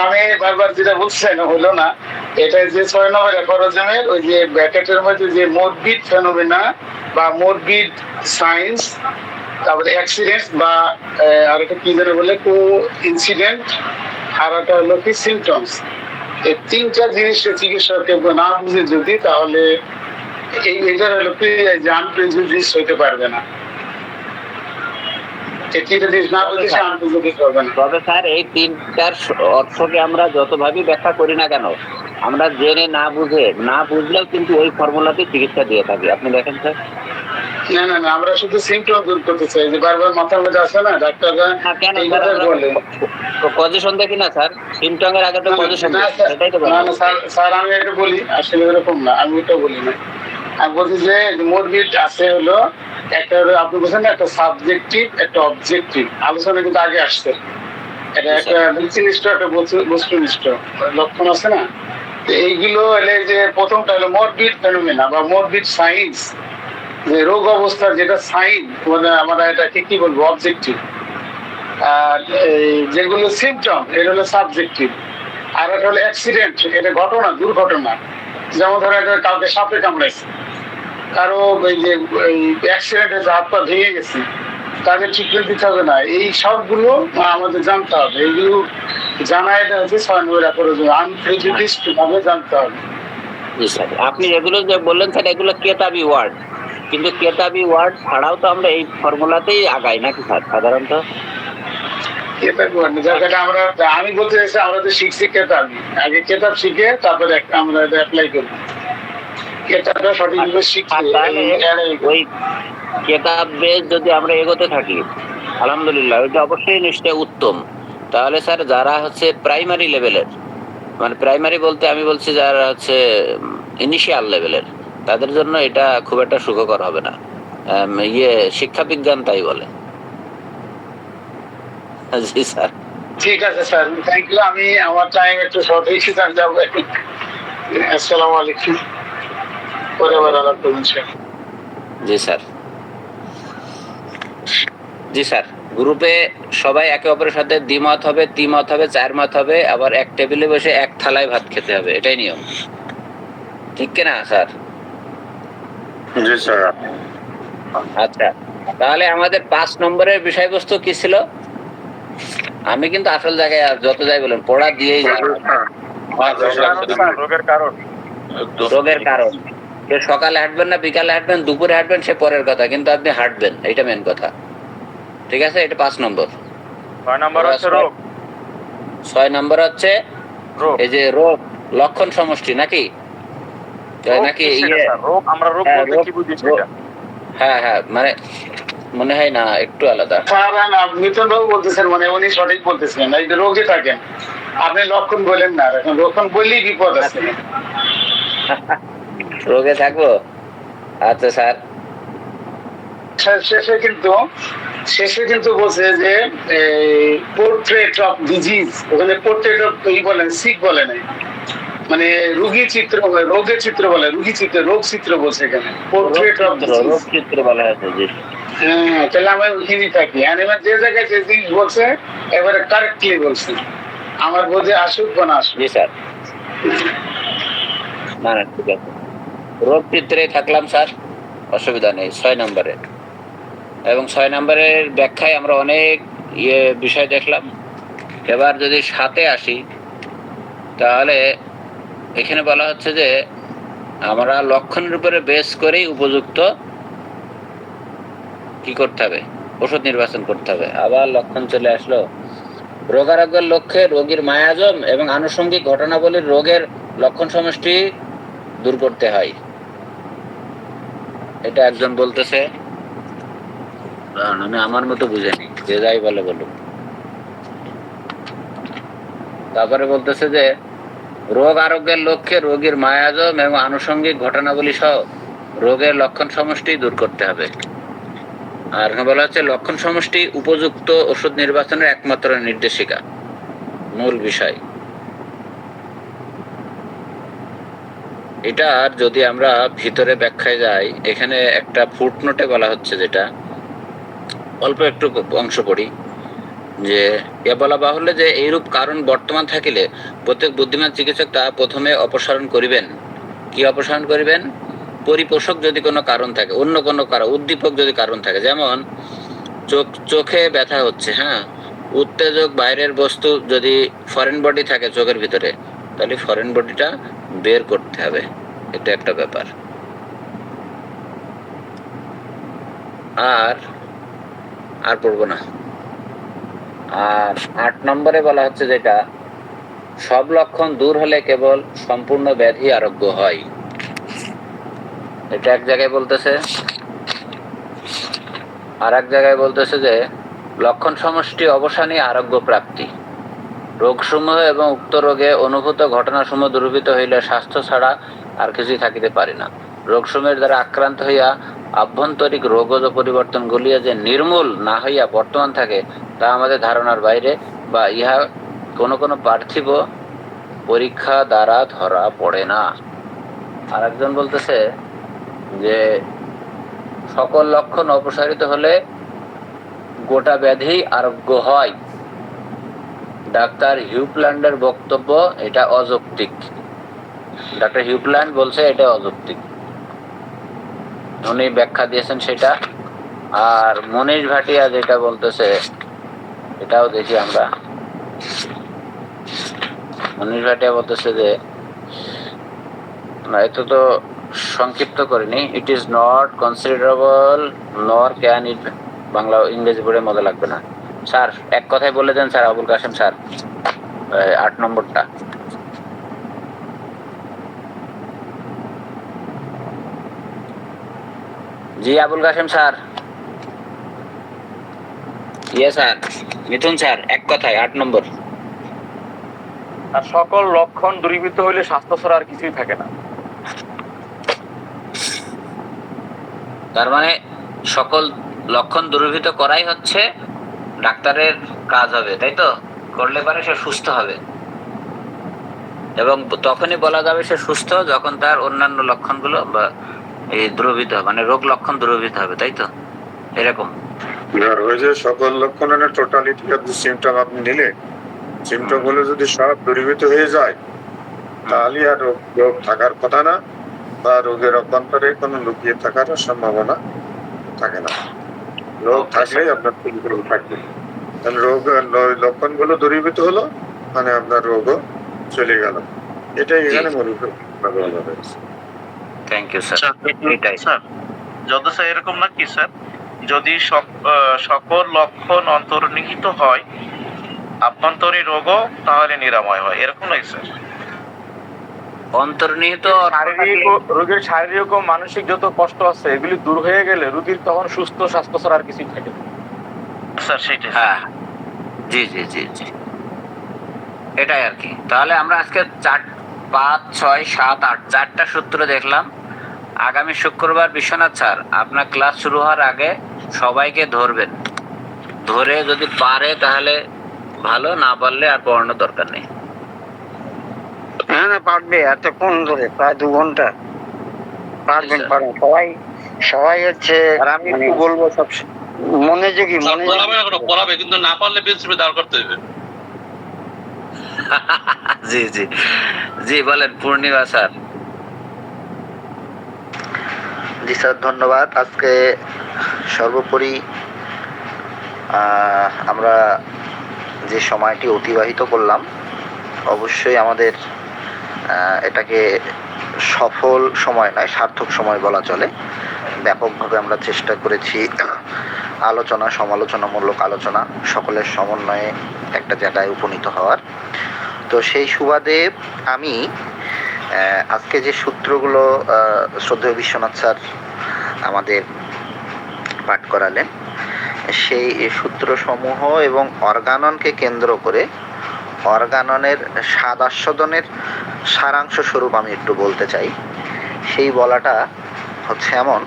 [SPEAKER 3] আমি বারবার যেটা বলছেন হলো না, এটা যে 6 নম্বর অ্যাফোরিজমের ওই যে ব্র্যাকেটের মধ্যে যে মোরবিড ফেনোমেনা বা মোরবিড সায়েন্স, তারপরে অ্যাক্সিডেন্ট বা আর একটা কি যেন বলে কো ইনসিডেন্ট, আর একটা হলো কি সিমটমস, এই 3টা জিনিসটা চিকিৎসককে না বুঝে যদি, তাহলে এইটার হলো কি আনপ্রেজুডিস হইতে পারবে না।
[SPEAKER 2] তবে স্যার এই 3টার অর্থকে আমরা যতভাবেই ব্যাখ্যা করি না কেন, আমরা জেনে না বুঝলেও কিন্তু ওই ফর্মুলাতে চিকিৎসা দিয়ে থাকি। আপনি দেখেন স্যার।
[SPEAKER 3] না আমরা শুধু সিমটম দূর করতে চাই, যে বারবার মাথার মধ্যে আসে না ডাক্তাররা এই কথা বলে
[SPEAKER 2] পজিশন দেখি না স্যার, সিমটমের আগে তো পজিশন। সেটাই তো
[SPEAKER 3] না স্যার আমি এটা বলি, আসলে এরকম না, আমি এটা বলি না। আমি বলছি যে মোরবিড আছে হলো একটা, আপনি বলছেন একটা সাবজেক্টিভ একটা অবজেক্টিভ, আলোচনা কিন্তু আগে আসছে, এটা একটা ব্যক্তিনিষ্ঠ একটা বস্তুনিষ্ঠ লক্ষণ আছে না। এইগুলো হলে যে প্রথমটা হলো মরবিড ফেনোমেনা বা মরবিড সাইন্স, যে রোগ অবস্থার যেটা সাইন, মানে আমরা এটাকে কি বলবো অবজেক্টিভ, আর যেগুলো সিমটম এটা হলো সাবজেক্টিভ, আর একটা হলো অ্যাক্সিডেন্ট, এটা ঘটনা, দুর্ঘটনা। যেমন ধরো এটা কাউকে সাপে কামড়াইছে, কারো ওই যে অ্যাক্সিডেন্টে হাত পা ভেঙে গেছে, তাদের ট্রিটমেন্ট দিতে হবে না, এই সবগুলো আমাদের জানতে হবে। এইগুলো জানা এটা হচ্ছে 6 নম্বর অ্যাফোরিজম, আনপ্রেজুডিসড ভাবে জানতে হবে।
[SPEAKER 2] আপনি এগুলো যে বললেন স্যার, এগুলো কেতাবি ওয়ার্ড, কিন্তু কেতাবি ওয়ার্ড ছাড়াও তো আমরা এই ফর্মুলাতেই আগাই নাকি স্যার সাধারণত?
[SPEAKER 3] আমি বলতে চাইছি আমরা তো শিখছি কেতাব, আগে কেতাব শিখে তারপরে আমরা অ্যাপ্লাই করি, কেতাবটা সঠিকভাবে শিখছি।
[SPEAKER 2] ওই কেতাব বেস যদি আমরা এগোতে থাকি আলহামদুলিল্লাহ, ওইটা অবশ্যই নিশ্চয় উত্তম। তাহলে স্যার যারা হচ্ছে প্রাইমারি লেভেলের, মানে প্রাইমারি বলতে আমি বলছি যারা হচ্ছে ইনিশিয়াল লেভেলের, তাদের জন্য এটা খুব একটা সুখকর হবে না। শিক্ষা বিজ্ঞান তাই বলে। জি স্যার,
[SPEAKER 3] ঠিক আছে স্যার, থ্যাংক ইউ। আমি আমার টাইম একটু শর্ট হয়েছি, স্যার যাবো। আসসালামু আলাইকুম।
[SPEAKER 2] জি স্যার। জি স্যার, গ্রুপে সবাই একে অপরের সাথে দ্বিমত হবে, ত্রিমত হবে, 4 মত হবে, আবার এক টেবিলে বসে এক থালায় ভাত খেতে হবে, এটাই নিয়ম, ঠিক কিনা স্যার?
[SPEAKER 9] জি স্যার।
[SPEAKER 2] আচ্ছা, তাহলে আমাদের 5 নম্বরের বিষয়বস্তু কি ছিল? আমি কিন্তু আসল জায়গায় যত যাই বলেন পড়া দিয়েই
[SPEAKER 10] রোগের কারণ।
[SPEAKER 2] রোগের কারণ, সে সকালে হাঁটবেন না বিকালে হাঁটবেন দুপুরে হাঁটবেন সে পরের কথা, কিন্তু আপনি হাঁটবেন, এটা মেন কথা, ঠিক আছে? এটা 5 নম্বর।
[SPEAKER 10] 6 নম্বর হচ্ছে রোগ।
[SPEAKER 2] 6 নম্বর হচ্ছে এই যে রোগ লক্ষণ সমষ্টি নাকি নাকি
[SPEAKER 10] রোগ, আমরা রোগ বলতে কি বুঝি সেটা?
[SPEAKER 2] হ্যাঁ মানে মনে হয় না, একটু আলাদা।
[SPEAKER 3] স্যার মিথুন বাবু বলতেছেন, মানে উনি সঠিক বলতেছেন, এই যে রোগে থাকেন, আপনি লক্ষণ বলেন না, এখন লক্ষণ বললেই বিপদ আছে।
[SPEAKER 2] রোগে থাকবো, আচ্ছা স্যার।
[SPEAKER 3] শেষে কিন্তু বলছে যে পোর্ট্রেট অফ ডিজিজ, ওখানে পোর্ট্রেট অফ বলেন, সিক বলে নাই, মানে রোগী চিত্র, রোগের চিত্র বলে, রোগী চিত্র, রোগ চিত্র বলছে এখানে, পোর্ট্রেট অফ
[SPEAKER 2] রোগ চিত্র বলা হয়েছে, জি।
[SPEAKER 3] হ্যাঁ, তাহলে আমরা ওইখানেই থাকি। আর এবার যে জায়গায় যে জিনিস বলছে এবারে কারেক্টলি বলছে, আমার বোধে আসুক বা না আসুক।
[SPEAKER 2] জি স্যার, না না ঠিক আছে, রোগ চিত্রে থাকলাম স্যার, অসুবিধা নেই 6 নম্বরে। এবং 6 নম্বরের ব্যাখ্যায় আমরা অনেক বিষয় দেখলাম। এবার যদি 7-এ আসি, তাহলে এখানে বলা হচ্ছে যে আমরা লক্ষণের উপরে বেস করেই উপযুক্ত কি করতে হবে, ওষুধ নির্বাচন করতে হবে। আবার লক্ষণ চলে আসলো, রোগারোগ্যের লক্ষ্যে রোগীর মায়াজম এবং আনুষঙ্গিক ঘটনাবলীর রোগের লক্ষণ সমষ্টি দূর করতে হয়। এটা একজন বলতেছে, আমি আমার মতো বুঝেনি, যে যাই বলে বলুক। তারপরে বলতেছে যে রোগ আরোগ্যের লক্ষ্যে রোগীর মায়াজম এবং আনুষঙ্গিক ঘটনাবলী সহ রোগের লক্ষণ সমষ্টি দূর করতে হবে। আর বলা হচ্ছে লক্ষণ সমষ্টি উপযুক্ত ওষুধ নির্বাচনের একমাত্র নির্দেশিকা, মূল বিষয়। এটা যদি আমরা ভিতরে ব্যাখ্যায় যাই, এখানে একটা ফুটনোটে বলা হচ্ছে, যেটা অল্প একটু অংশ পড়ি, যে এ বলা বাহুল্য যে এইরূপ কারণ বর্তমান থাকিলে প্রত্যেক বুদ্ধিমান চিকিৎসক তা প্রথমে অপসারণ করিবেন। কি অপসারণ করিবেন? পরিপোষক যদি কোনো কারণ থাকে, অন্য কোনো কারণ, উদ্দীপক যদি কারণ থাকে, যেমন চোখে ব্যথা হচ্ছে, হ্যাঁ, উত্তেজক বাইরের বস্তু যদি ফরেন বডি থাকে চোখের ভিতরে, তাহলে ফরেন বডিটা বের করতে হবে, এটা একটা ব্যাপার। আর পড়বো না। আর 8 নম্বরে বলা হচ্ছে যেটা, সব লক্ষণ দূর হলে কেবল সম্পূর্ণ ব্যাধি আরোগ্য হয়। এটা এক জায়গায় বলতেছে, আর এক জায়গায় বলতেছে যে লক্ষণ সমষ্টি অবসানই আরোগ্য প্রাপ্তি। রোগসমূহ এবং উক্ত রোগে অনুভূত ঘটনাসমূহ দূরীভূত হইলে স্বাস্থ্য ছাড়া আর কিছুই থাকিতে পারে না। রোগসমূহের দ্বারা আক্রান্ত হইয়া আভ্যন্তরিক রোগজ পরিবর্তন গুলিয়ে যে নির্মূল না হইয়া বর্তমান থাকে, তা আমাদের ধারণার বাইরে, বা ইহা কোনো কোনো পার্থিব পরীক্ষা দ্বারা ধরা পড়ে না। আর একজন বলতেছে যে সকল লক্ষণ অপসারিত হলে গোটা ব্যাধি আরোগ্য হয়। ডাক্তার হিউপ্ল্যান্ডের বক্তব্য এটা অযৌক্তিক। ডাক্তার হিউপ্ল্যান্ড বলছে এটা অযৌক্তিক, উনি ব্যাখ্যা দিয়েছেন সেটা। আর মনীষ ভাটিয়া যেটা বলতেছে, এটাও দেখি আমরা। মনীষ ভাটিয়া বলতেছে যে, না, এটা তো সংক্ষিপ্ত করিনি, ইট ইজ নট কনসিডারেবল নর ক্যান ইট, বাংলা ইংরেজি পড়ে মজা লাগবে না। স্যার এক কথায় বলে দেন স্যার, আবুল কাশেম স্যার, 8 নম্বরটা। জি আবুল কাশেম স্যার। ইয়ে স্যার, মিথুন স্যার, এক কথায় 8 নম্বর।
[SPEAKER 10] আর সকল লক্ষণ দূরীভূত হইলে স্বাস্থ্য ছাড়া আর কিছুই থাকে না।
[SPEAKER 2] তার মানে সকল লক্ষণ দূরীভূত করাই হচ্ছে ডাক্তারের কাজ হবে, তাই তো? করলে পারে সে সুস্থ হবে, এবং তখনই বলা যাবে সে সুস্থ যখন তার অন্যান্য লক্ষণগুলো বা এই দূরীভূত হবে, মানে রোগ লক্ষণ দূরীভূত হবে, তাই তো? এরকম
[SPEAKER 9] ওই যে সকল লক্ষণের টোটালিটি অফ দি সিমটম আপনি নিলে, সিমটম গুলো যদি সব দূরীভূত হয়ে যায়, তাহলে আর রোগ থাকার কথা না, বা রোগের অভ্যন্তরে কোনো লুকিয়ে থাকার সম্ভাবনা থাকে না। রোগ থাকলেই আপনার রোগ থাকবে, তাহলে রোগ লক্ষণ গুলো দূরীভূত হলো মানে আপনার রোগও চলে গেল। এটাই এখানে বলা হয়েছে।
[SPEAKER 2] Thank you sir.
[SPEAKER 6] স্যার যত স্যার এরকম না কি স্যার, যদি সকল লক্ষণ অন্তর্নিহিত হয় আভ্যন্তরীণ রোগও তাহলে নিরাময় হয়, এরকম নয় স্যার?
[SPEAKER 2] অন্তর্নিহিত
[SPEAKER 10] রোগীর শারীরিক ও মানসিক যত কষ্ট আছে এগুলি দূর হয়ে গেলে রোগীর তখন সুস্থ স্বাস্থ্য ছাড়া আর কিছুই থাকে না।
[SPEAKER 6] স্যার সেটাই।
[SPEAKER 2] হ্যাঁ, জি জি জি জি, এটাই আর কি। তাহলে আমরা আজকে 4, 5, 6, 7, 8 4টা সূত্র দেখলাম। আগামী শুক্রবার বিশ্বনাথ স্যার আপনার ক্লাস শুরু হওয়ার আগে সবাইকে ধরবেন, ধরে যদি পারে তাহলে ভালো, না পারলে আর পড়ানোর দরকার নেই।
[SPEAKER 1] হ্যাঁ না পারবে, এতক্ষণ ধরে প্রায় 2 ঘন্টা পারবেন।
[SPEAKER 2] স্যার।
[SPEAKER 1] পারেন সবাই হচ্ছে।
[SPEAKER 12] আর আমি একটু বলবো সব
[SPEAKER 1] মনোযোগী
[SPEAKER 11] পড়াবে এখনো পড়াবে, কিন্তু না পারলে প্রিন্সিপাল দাঁড় করতে হবে।
[SPEAKER 2] জি জি জি, বলেন পূর্ণিমা স্যার।
[SPEAKER 12] জি স্যার, ধন্যবাদ। আজকে সর্বোপরি আমরা যে সময়টি অতিবাহিত করলাম, অবশ্যই আমাদের এটাকে সফল সময় নয়, সার্থক সময় বলা চলে। ব্যাপকভাবে আমরা চেষ্টা করেছি আলোচনা, সমালোচনামূলক আলোচনা, সকলের সমন্বয়ে একটা জায়গায় উপনীত হওয়ার। তো সেই সুবাদে আমি আজকে যে সূত্রগুলো শ্রদ্ধেয় বিশ্বনাথ স্যার আমাদের পাঠ করালেন, সেই সূত্রসমূহ এবং অর্গাননকে কেন্দ্র করে অর্গাননের স্বাদ আস্বাদনের সারাংশ স্বরূপ আমি একটু বলতে চাই। সেই বলাটা হচ্ছে এমন,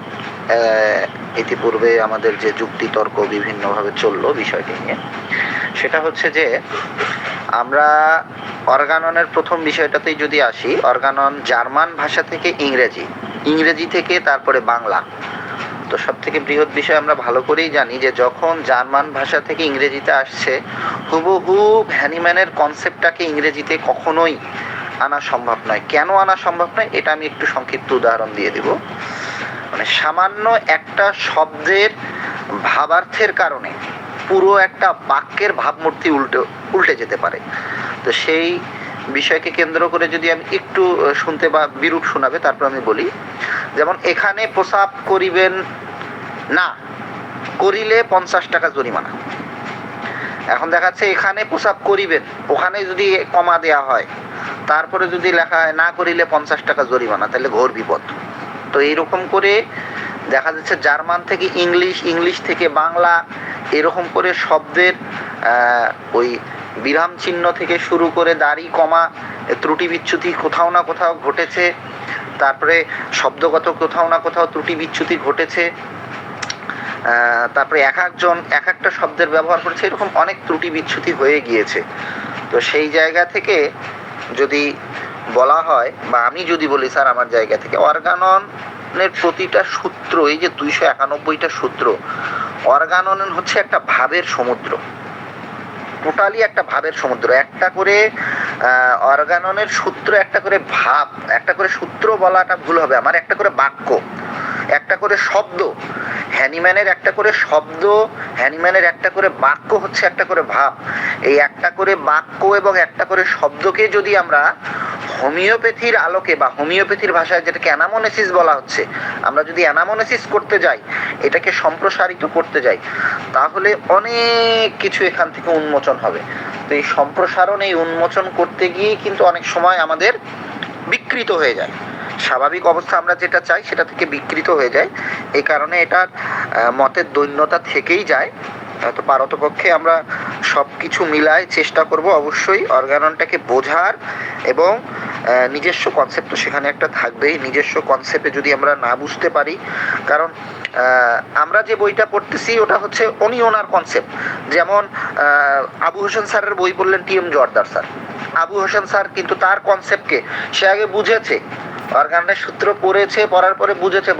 [SPEAKER 12] ইতিপূর্বে আমাদের যে যুক্তিতর্ক বিভিন্নভাবে চললো বিষয়টি নিয়ে, সেটা হচ্ছে যে আমরা অর্গাননের প্রথম বিষয়টাতেই যদি আসি, অর্গানন জার্মান ভাষা থেকে ইংরেজি থেকে তারপরে বাংলা। তো সব থেকে বৃহৎ বিষয় আমরা ভালো করেই জানি যে যখন জার্মান ভাষা থেকে ইংরেজিতে আসছে, হুবহু হ্যানিম্যানের কনসেপ্টটাকে ইংরেজিতে কখনোই আনা সম্ভব নয়। কেন আনা সম্ভব নয় এটা আমি একটু সংক্ষিপ্ত উদাহরণ দিয়ে দিব। মানে সামান্য একটা শব্দের ভাবার্থের কারণে পুরো একটা বাক্যের ভাবমূর্তি উল্টে যেতে পারে। তো সেই বিষয়কে কেন্দ্র করে যদি আমি একটু শুনতে বা বিরূপ শোনাবে, তারপর আমি বলি। যেমন এখানে প্রসাব করিবেন না, করিলে 50 টাকা জরিমানা। এখন দেখাচ্ছে এখানে প্রসাব করিবেন, ওখানে যদি কমা দেয়া হয়, তারপরে যদি লেখা হয় না করিলে 50 টাকা জরিমানা, তাহলে ঘোর বিপদ। তো এইরকম করে দেখা যাচ্ছে জার্মান থেকে ইংলিশ, ইংলিশ থেকে বাংলা, এরকম করে শব্দের ওই বিরাম চিহ্ন থেকে শুরু করে দাড়ি কমা ত্রুটি বিচ্যুতি কোথাও না কোথাও ঘটেছে। তারপরে শব্দগত কোথাও না কোথাও ত্রুটি বিচ্যুতি ঘটেছে। তারপরে এক একজন এক একটা শব্দের ব্যবহার করেছে, এরকম অনেক ত্রুটি বিচ্যুতি হয়ে গিয়েছে। তো সেই জায়গা থেকে যদি বলা হয়, বা আমি যদি বলি স্যার আমার জায়গা থেকে, অর্গাননের প্রতিটা সূত্র, এই যে 291টা সূত্র, অর্গানন হচ্ছে একটা ভাবের সমুদ্র, টোটালি একটা ভাবের সমুদ্র। একটা করে অর্গাননের সূত্র, একটা করে ভাব, একটা করে সূত্র বলাটা ভুল হবে আমার, একটা করে বাক্য, একটা করে শব্দ। হ্যানিম্যানের একটা করে শব্দ, হ্যানিম্যানের একটা করে বাক্য হচ্ছে একটা করে ভাব। এই একটা করে বাক্য এবং একটা করে শব্দকে যদি আমরা হোমিওপ্যাথির আলোকে বা হোমিওপ্যাথির ভাষায় যেটাকে অ্যানামোনেসিস বলা হচ্ছে, আমরা যদি অ্যানামোনেসিস করতে যাই, এটাকে সম্প্রসারিত করতে যাই, তাহলে অনেক কিছু এখান থেকে উন্মোচন হবে। তো এই সম্প্রসারণ, এই উন্মোচন করতে গিয়ে কিন্তু অনেক সময় আমাদের বিকৃত হয়ে যায়। স্বাভাবিক অবস্থা আমরা যেটা চাই সেটা থেকে বিকৃত হয়ে যায়। এই কারণে এটার মতের দৈন্যতা থেকেই যায়। তো পারতপক্ষে আমরা সব কিছু মিলায় চেষ্টা করব অবশ্যই অর্গাননটাকে বোঝার, এবং নিজস্ব কনসেপ্ট তো সেখানে একটা থাকবেই। নিজস্ব কনসেপ্টে যদি আমরা না বুঝতে পারি, কারণ আমরা যে বইটা পড়তেছি ওটা হচ্ছে উনি ওনার কনসেপ্ট। যেমন আবু হোসেন স্যারের বই পড়লেন TM. Joardar sir, Abu Hossain sir কিন্তু তার কনসেপ্টকে সে আগে বুঝেছে, অর্গানের সূত্র পড়েছে, পড়ার পরে বুঝেছে,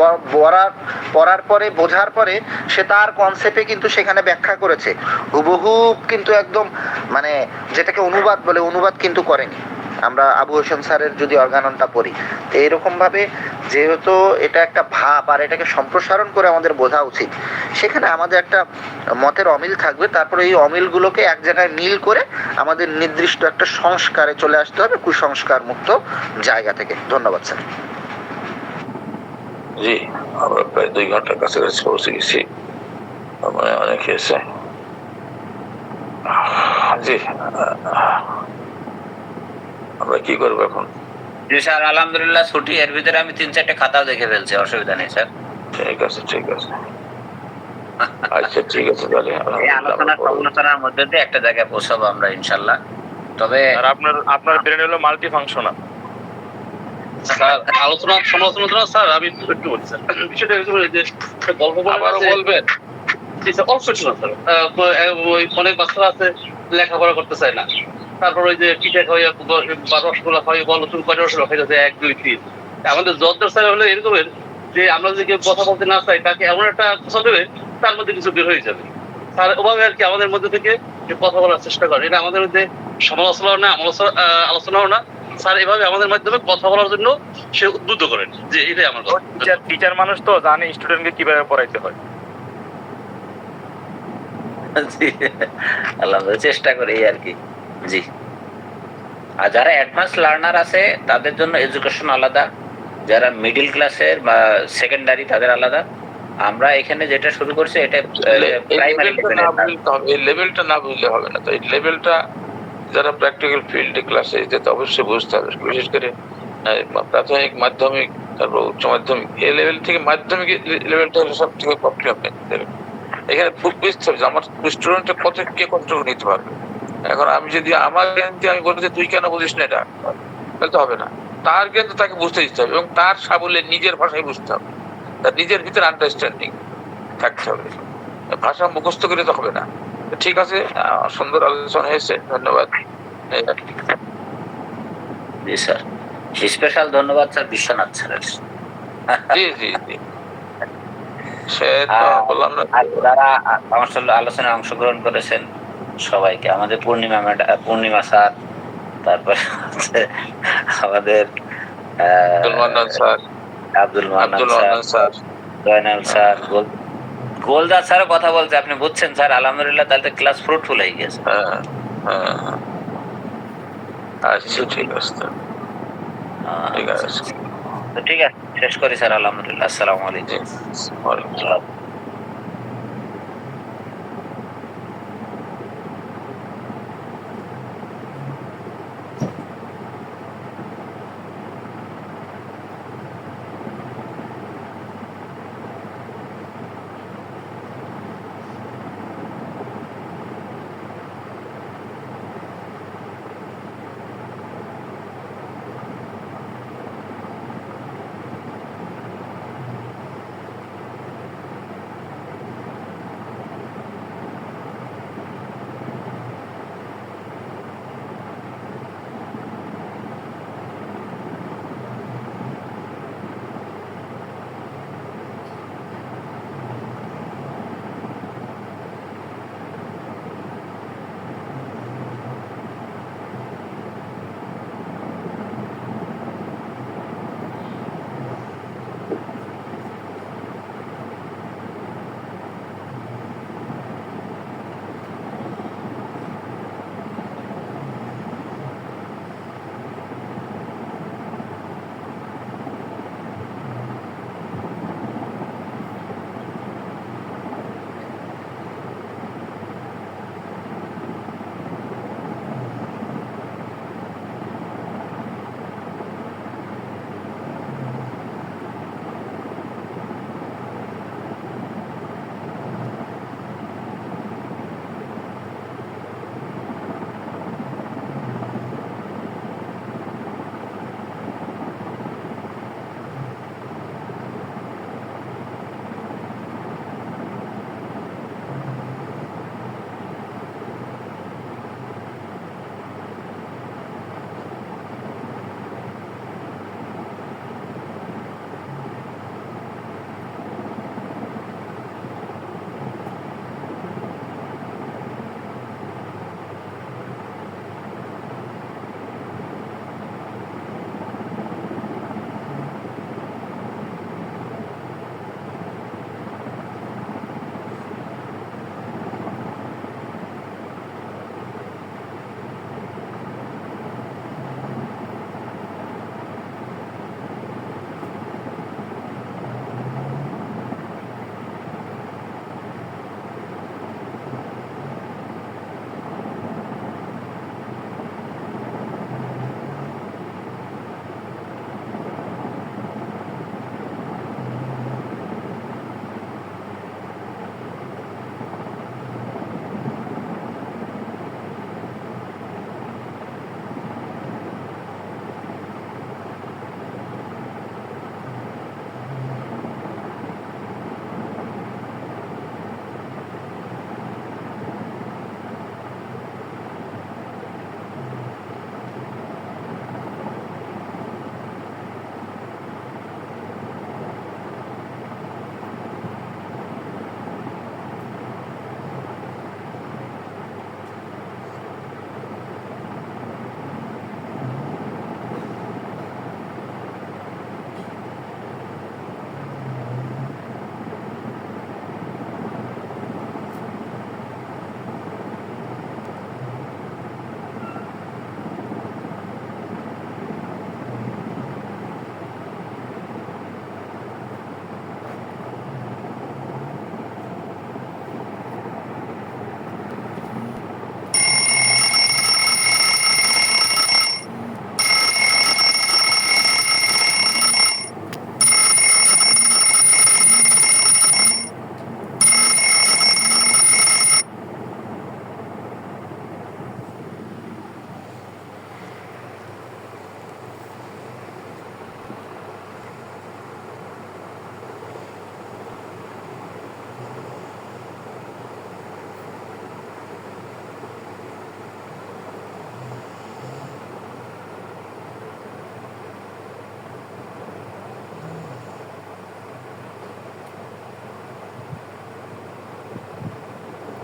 [SPEAKER 12] পড়ার পরে বোঝার পরে সে তার কনসেপ্টে কিন্তু সেখানে ব্যাখ্যা করেছে। হুবহুব কিন্তু একদম মানে যেটাকে অনুবাদ বলে, অনুবাদ কিন্তু করেনি। আমরা আবু হোসেন স্যারের যদি অর্গাননটা পড়ি, তো এইরকমভাবে যেহেতু এটা একটা ভাব আর এটাকে সম্প্রসারণ করে আমাদের বোঝা উচিত, সেখানে আমাদের একটা মতের অমিল থাকবে। তারপরে এই অমিলগুলোকে এক জায়গায় মিল করে আমাদের নির্দিষ্ট একটা সংস্কারে চলে আসতে হবে, কুসংস্কার মুক্ত জায়গা থেকে। ধন্যবাদ স্যার।
[SPEAKER 8] জি, আমরা প্রায় 2 ঘন্টার কাছাকাছি পৌঁছে গেছি, মানে অনেক হয়েছে। জি, আমরা কি করবো এখন?
[SPEAKER 2] জি স্যার, আলহামদুলিল্লাহ ছুটি, এর ভিতরে আমি 3-4টে খাতাও দেখে ফেলছি, অসুবিধা নেই স্যার।
[SPEAKER 8] ঠিক আছে আচ্ছা ঠিক আছে তাহলে
[SPEAKER 2] এই আলোচনা সমালোচনার মধ্যে দিয়ে একটা জায়গায় পৌঁছাবো আমরা ইনশাল্লাহ। তবে
[SPEAKER 10] আর আপনার ব্রেন হলো মাল্টি ফাংশনাল।
[SPEAKER 11] স্যার আলোচনা সমালোচনা স্যার আমি একটু বলছি স্যার, বিষয়টা হলো যে গল্প
[SPEAKER 8] আবারও বলবেন।
[SPEAKER 11] অল্প ছিল স্যার, ওই অনেক বাচ্চারা আছে লেখাপড়া করতে চায় না, তারপর ওই যে পিঠে খাওয়াইয়া বা রসগোল্লা খাওয়াই বলো তুমি কয়টা রসগোল্লা খাইতেছে 1, 2, 3। আমাদের জর্দার স্যার হলো এরকমের যে আমরা যদি কেউ কথা বলতে না চাই তাকে এমন একটা কথা দেবে তার মধ্যে কিছু বের হয়ে যাবে। স্যার ওভাবে আর কি আমাদের মধ্যে থেকে কথা বলার চেষ্টা করে, এটা আমাদের মধ্যে সমালোচনাও না আলোচনাও না স্যার, এভাবে আমাদের মাধ্যমে কথা বলার জন্য সে উদ্বুদ্ধ করেন যে এটাই আমার কথা।
[SPEAKER 10] টিচার মানুষ তো জানে স্টুডেন্টকে কিভাবে পড়াইতে হয়।
[SPEAKER 2] জি, আলহামদুলিল্লাহ চেষ্টা করি এই আর কি। জি, আর যারা অ্যাডভান্স লার্নার আছে তাদের জন্য এডুকেশন আলাদা, যারা মিডল ক্লাসের বা সেকেন্ডারি তাদের আলাদা। আমরা এখানে যেটা শুরু করছি এটা প্রাইমারি
[SPEAKER 8] এই লেভেলটা না বুঝলে হবে না। তো এই লেভেলটা যারা প্র্যাকটিক্যাল ফিল্ডে ক্লাসে যেতে অবশ্যই বুঝতে হবে, বিশেষ করে প্রাথমিক, মাধ্যমিক, তারপর উচ্চ মাধ্যমিক, এই লেভেল থেকে মাধ্যমিক লেভেলটা হলো সব থেকে প্রবলেম। এখানে খুব বুঝতে হবে যে আমার স্টুডেন্টের কত কে কতটুকু নিতে পারবে। এখন আমি যদি আমার জ্ঞান দিয়ে আমি বলতে তুই কেন বুঝিস না এটা, তাহলে তো হবে না। তার জ্ঞান তো তাকে বুঝতে দিতে হবে এবং তার সাবলে নিজের ভাষায় বুঝতে হবে, তার নিজের ভিতরে আন্ডারস্ট্যান্ডিং থাকতে হবে। ভাষা মুখস্থ করে তো হবে না। ঠিক আছে, সুন্দর আলোচনা হয়েছে, ধন্যবাদ।
[SPEAKER 2] জি স্যার, স্পেশাল ধন্যবাদ স্যার বিশ্বনাথ স্যারের।
[SPEAKER 8] জি জি জি, সে তো বললাম না।
[SPEAKER 2] যারা আমার সাথে আলোচনায় অংশগ্রহণ করেছেন সবাইকে, আমাদের পূর্ণিমা স্যার, তারপর আমাদের আব্দুল মান্নান স্যার, জয়নাল স্যার, গোলদার স্যারও কথা বলছে, আপনি বুঝছেন স্যার। আলহামদুলিল্লাহ, তাহলে ক্লাস ফ্রুটফুল হয়ে গেছে।
[SPEAKER 8] আচ্ছা ঠিক আছে,
[SPEAKER 2] ঠিক আছে, শেষ করি স্যার। আলহামদুলিল্লাহ, আসসালামু আলাইকুম।